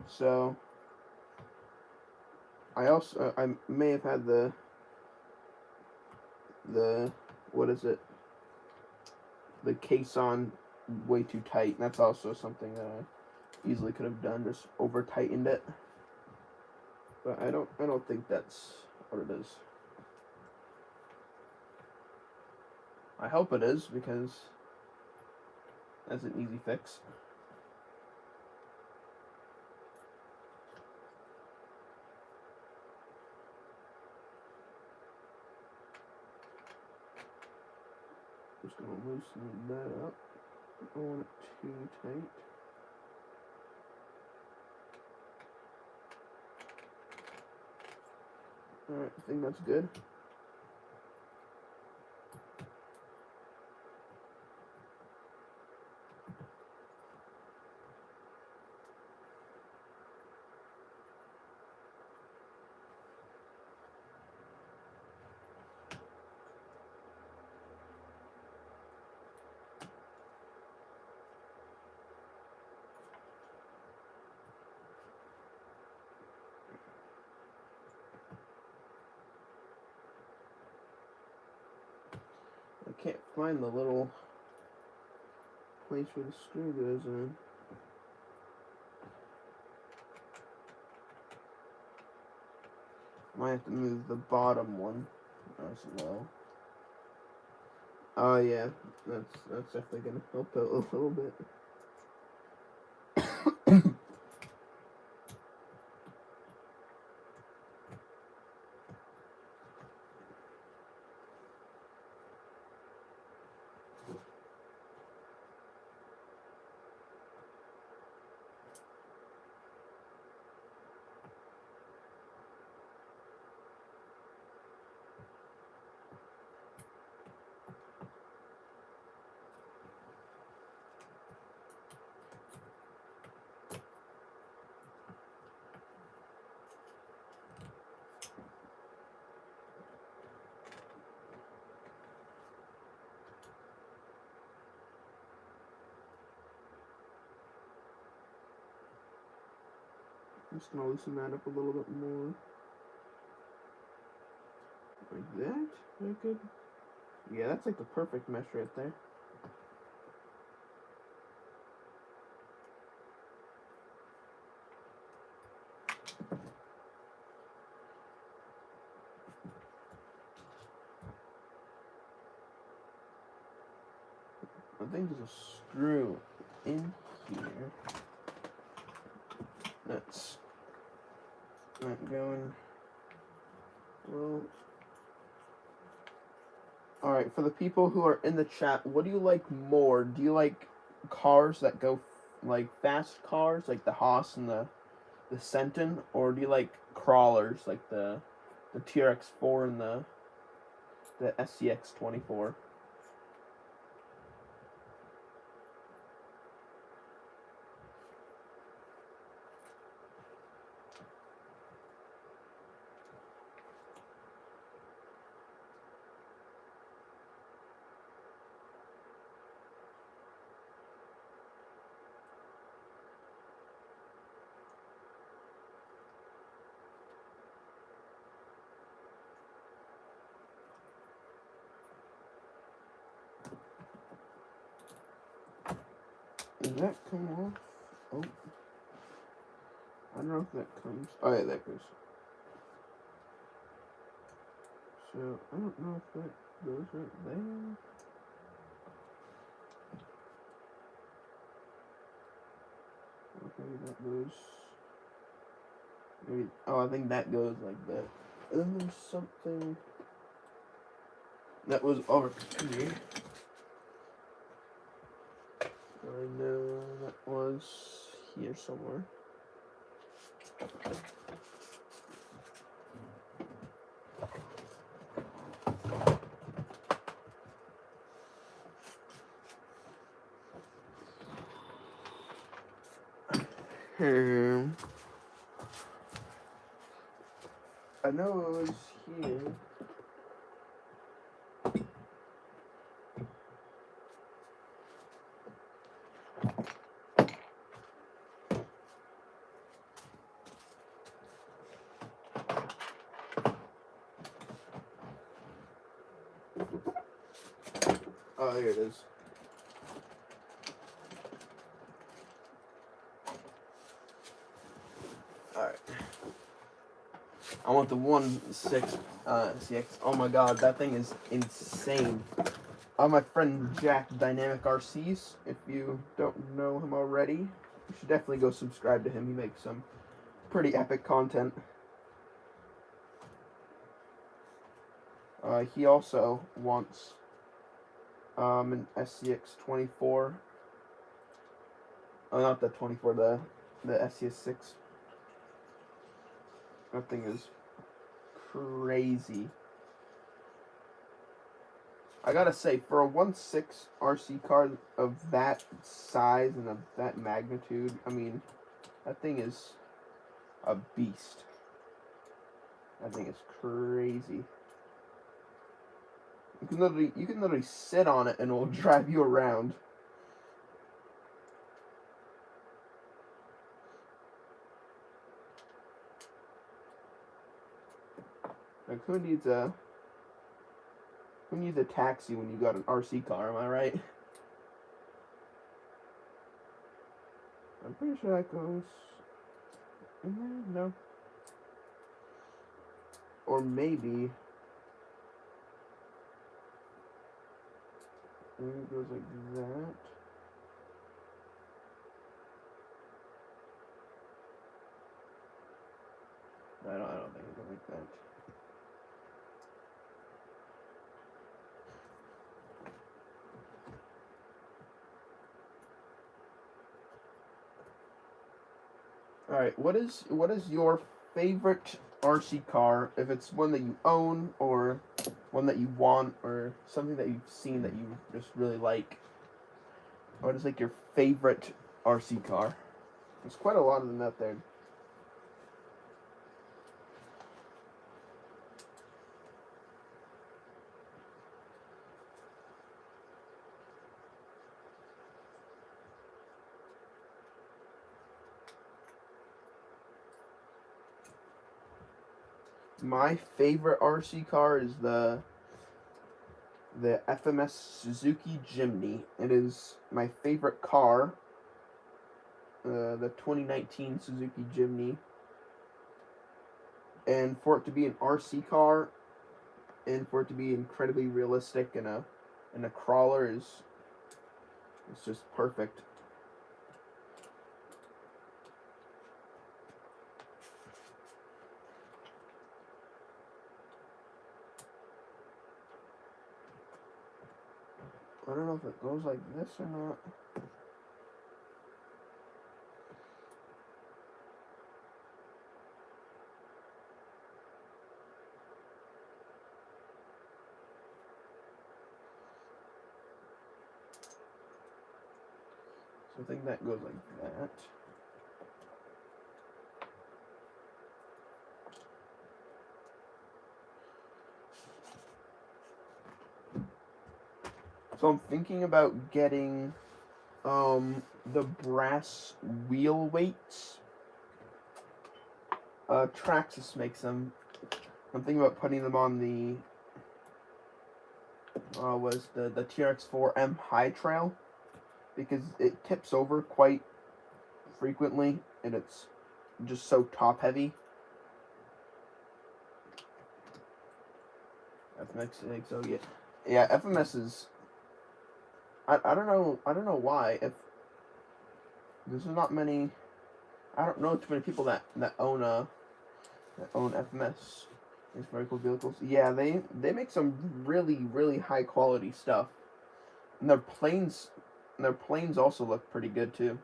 So I may have had the what is it? The case on way too tight. And that's also something that I easily could have done, just over tightened it. But I don't think that's what it is. I hope it is, because that's an easy fix. Just gonna loosen that up. I don't want it too tight. Alright, I think that's good. I can't find the little place where the screw goes in. Might have to move the bottom one as well. Oh yeah, that's definitely gonna help out a little bit. I'm just gonna loosen that up a little bit more. Like that? Very good. Yeah, that's like the perfect mesh right there. I think there's a screw in here. That's not going well. Alright, for the people who are in the chat, what do you like more? Do you like cars that go, like, fast cars, like the Haas and the Senton? Or do you like crawlers, like the TRX-4 and the SCX-24? Does that come off? Oh. I don't know if that comes. Oh, yeah, that goes. So, I don't know if that goes right there. Okay, that goes. Maybe. Oh, I think that goes like that. And then there's something that was over here. I know that was here somewhere. I know it was here. Oh, here it is. Alright. I want the 1.6 CX. Oh my god, that thing is insane. My friend Jack, Dynamic RCs. If you don't know him already, you should definitely go subscribe to him. He makes some pretty epic content. He also wants an SCX-24. Oh, not the 24, the SCS-6. That thing is crazy. I gotta say, for a 1.6 RC car of that size and of that magnitude, I mean, that thing is a beast. That thing is crazy. You can literally sit on it and it will drive you around. Like, who needs a taxi when you got an RC car, am I right? I'm pretty sure that goes in there? No. Or maybe it goes like that. I don't think it goes like that. Alright, what is your favorite RC car, if it's one that you own or one that you want or something that you've seen that you just really like? What is like your favorite RC car? There's quite a lot of them out there. My favorite RC car is the FMS Suzuki Jimny. It is my favorite car. The 2019 Suzuki Jimny. And for it to be an RC car, and for it to be incredibly realistic and a crawler is It's just perfect. I don't know if it goes like this or not. So I think that goes like that. So I'm thinking about getting the brass wheel weights. Traxxas makes them. I'm thinking about putting them on the the TRX4M High Trail, because it tips over quite frequently and it's just so top heavy. FMX, so yeah, FMS is. I don't know why. If there's not many, I don't know too many people that own FMS. These very cool vehicles. Yeah, they make some really high quality stuff, and their planes also look pretty good too.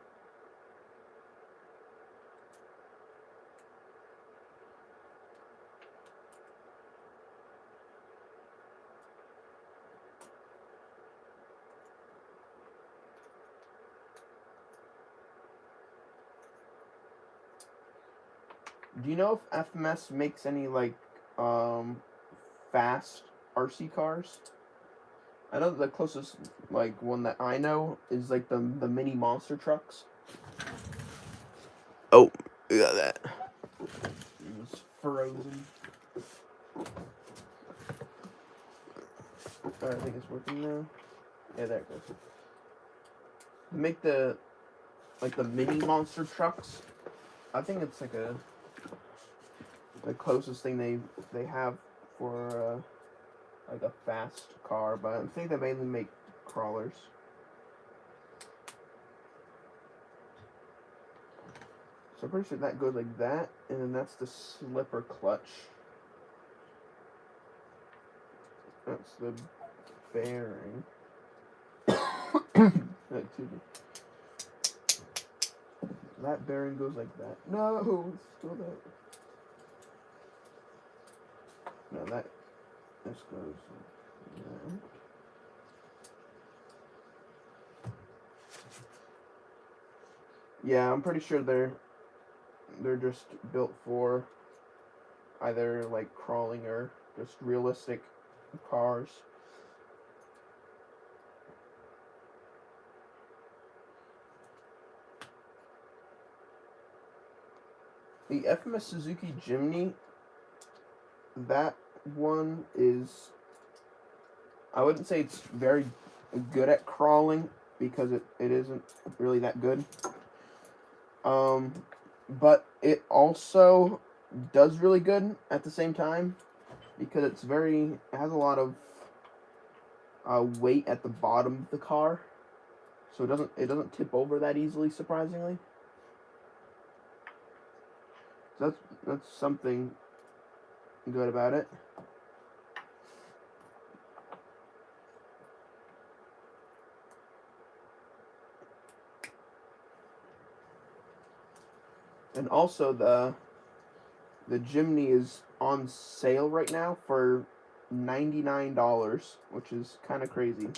Do you know if FMS makes any like fast RC cars? I know the closest like one that I know is like the mini monster trucks. Oh, we got that. It was frozen. I think it's working now. Yeah, there it goes. They make the mini monster trucks. I think it's like the closest thing they have for like a fast car, but I think they mainly make crawlers. So I'm pretty sure that goes like that, and then that's the slipper clutch. That's the bearing. Excuse me. That bearing goes like that. No, it's still that. No, this goes like that. Yeah, I'm pretty sure they're just built for either like crawling or just realistic cars. The FMS Suzuki Jimny, that one is, I wouldn't say it's very good at crawling because it isn't really that good. But it also does really good at the same time because it has a lot of weight at the bottom of the car, so it doesn't tip over that easily, surprisingly. So that's something good about it. And also the Jimny is on sale right now for $99, which is kind of crazy.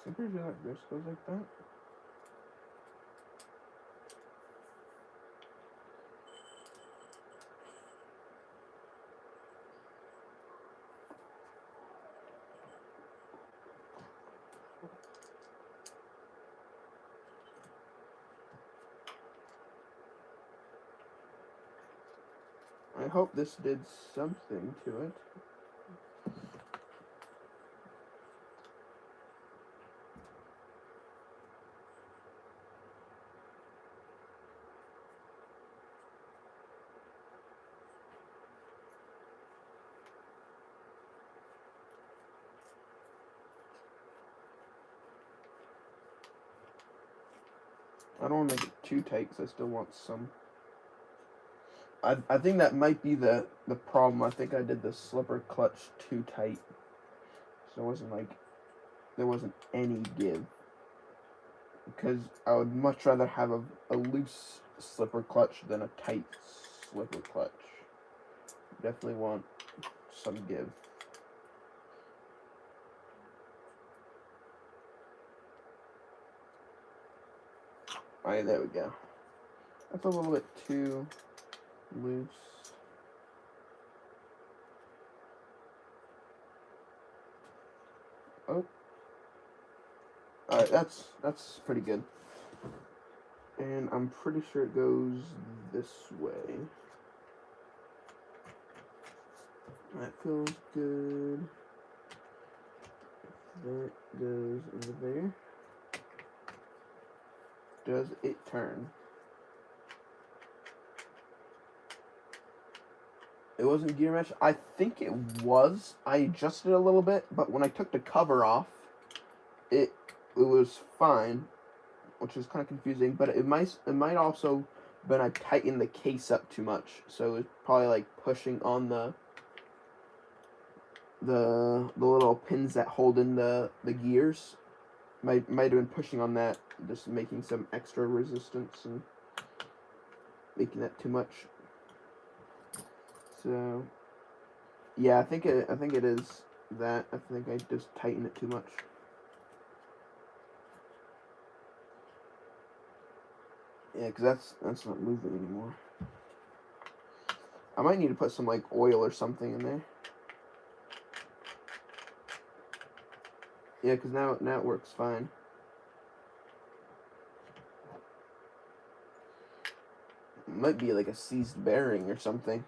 So I'm pretty sure that this goes like that. I hope this did something to it. I don't want to make it too tight because I still want some. I think that might be the problem. I think I did the slipper clutch too tight. So it wasn't like, there wasn't any give. Because I would much rather have a loose slipper clutch than a tight slipper clutch. Definitely want some give. Alright, there we go. That's a little bit too loose. Oh. Alright, that's pretty good. And I'm pretty sure it goes this way. That feels good. That goes over there. Does it turn? It wasn't gear mesh. I think it was. I adjusted it a little bit, but when I took the cover off, it was fine, which is kind of confusing. But it might also been I tightened the case up too much, so it was probably like pushing on the little pins that hold in the gears. Might have been pushing on that, just making some extra resistance and making that too much. So yeah, I think it is that. I think I just tightened it too much. Yeah, because that's not moving anymore. I might need to put some like oil or something in there. Yeah, because now it works fine. It might be like a seized bearing or something.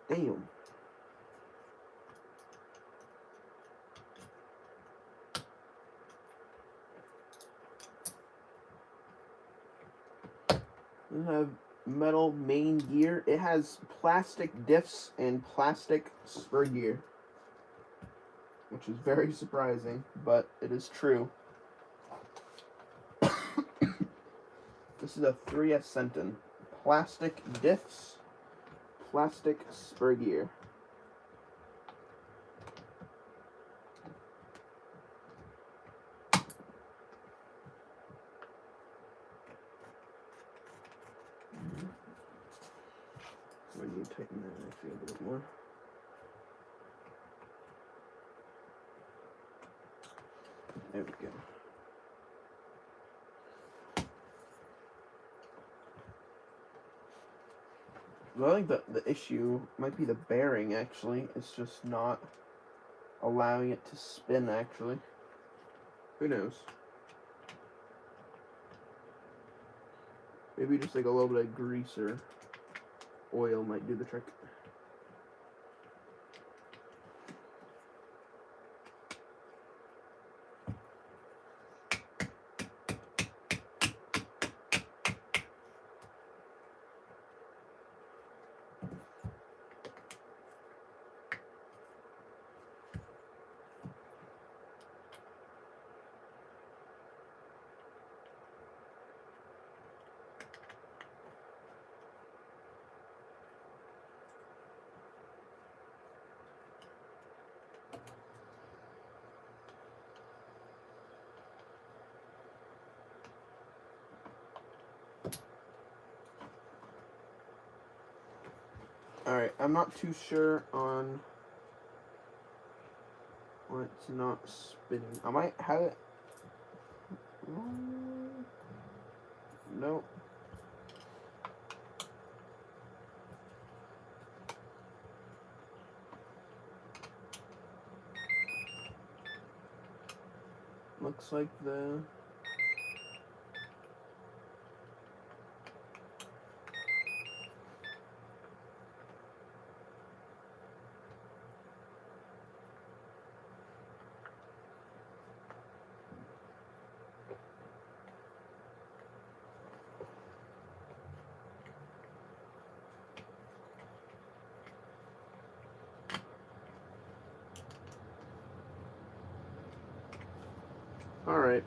Damn. We have metal main gear. It has plastic diffs and plastic spur gear, which is very surprising, but it is true. This is a 3S Senton. Plastic diffs, plastic spur gear. So I need to tighten that actually a bit more. There we go. Well, I think the issue might be the bearing, actually. It's just not allowing it to spin, actually. Who knows? Maybe just like a little bit of grease or oil might do the trick. Alright, I'm not too sure on Well, it's not spinning. I might have it. Nope. Looks like the Alright.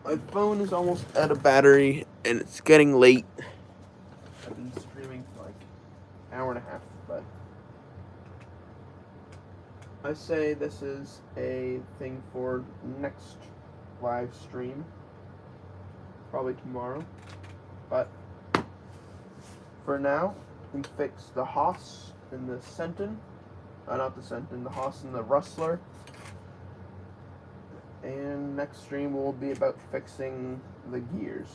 My phone is almost out of battery, and it's getting late. I've been streaming for like an hour and a half, but I say this is a thing for next live stream. Probably tomorrow. But for now, we can fix the Haas and the Senton. Not the Senton, the Haas and the Rustler. And next stream will be about fixing the gears.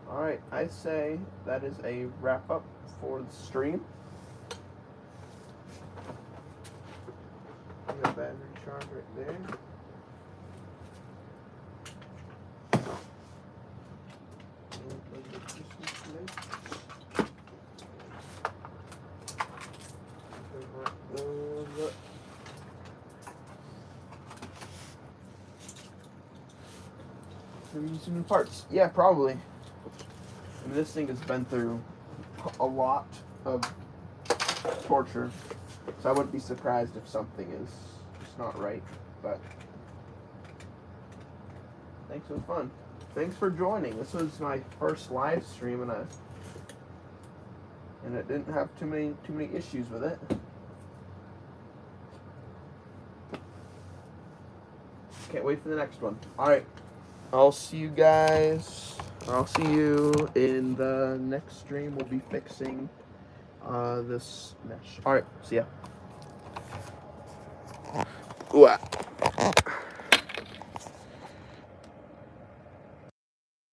Alright, I say that is a wrap up for the stream. The battery charge right there. Using new parts. Yeah, probably. I mean, this thing has been through a lot of torture, so I wouldn't be surprised if something is just not right. But thanks, it was fun. Thanks for joining. This was my first live stream, and it didn't have too many issues with it. Can't wait for the next one. All right. I'll see you guys. I'll see you in the next stream. We'll be fixing this mesh. Alright, see ya. Ooh,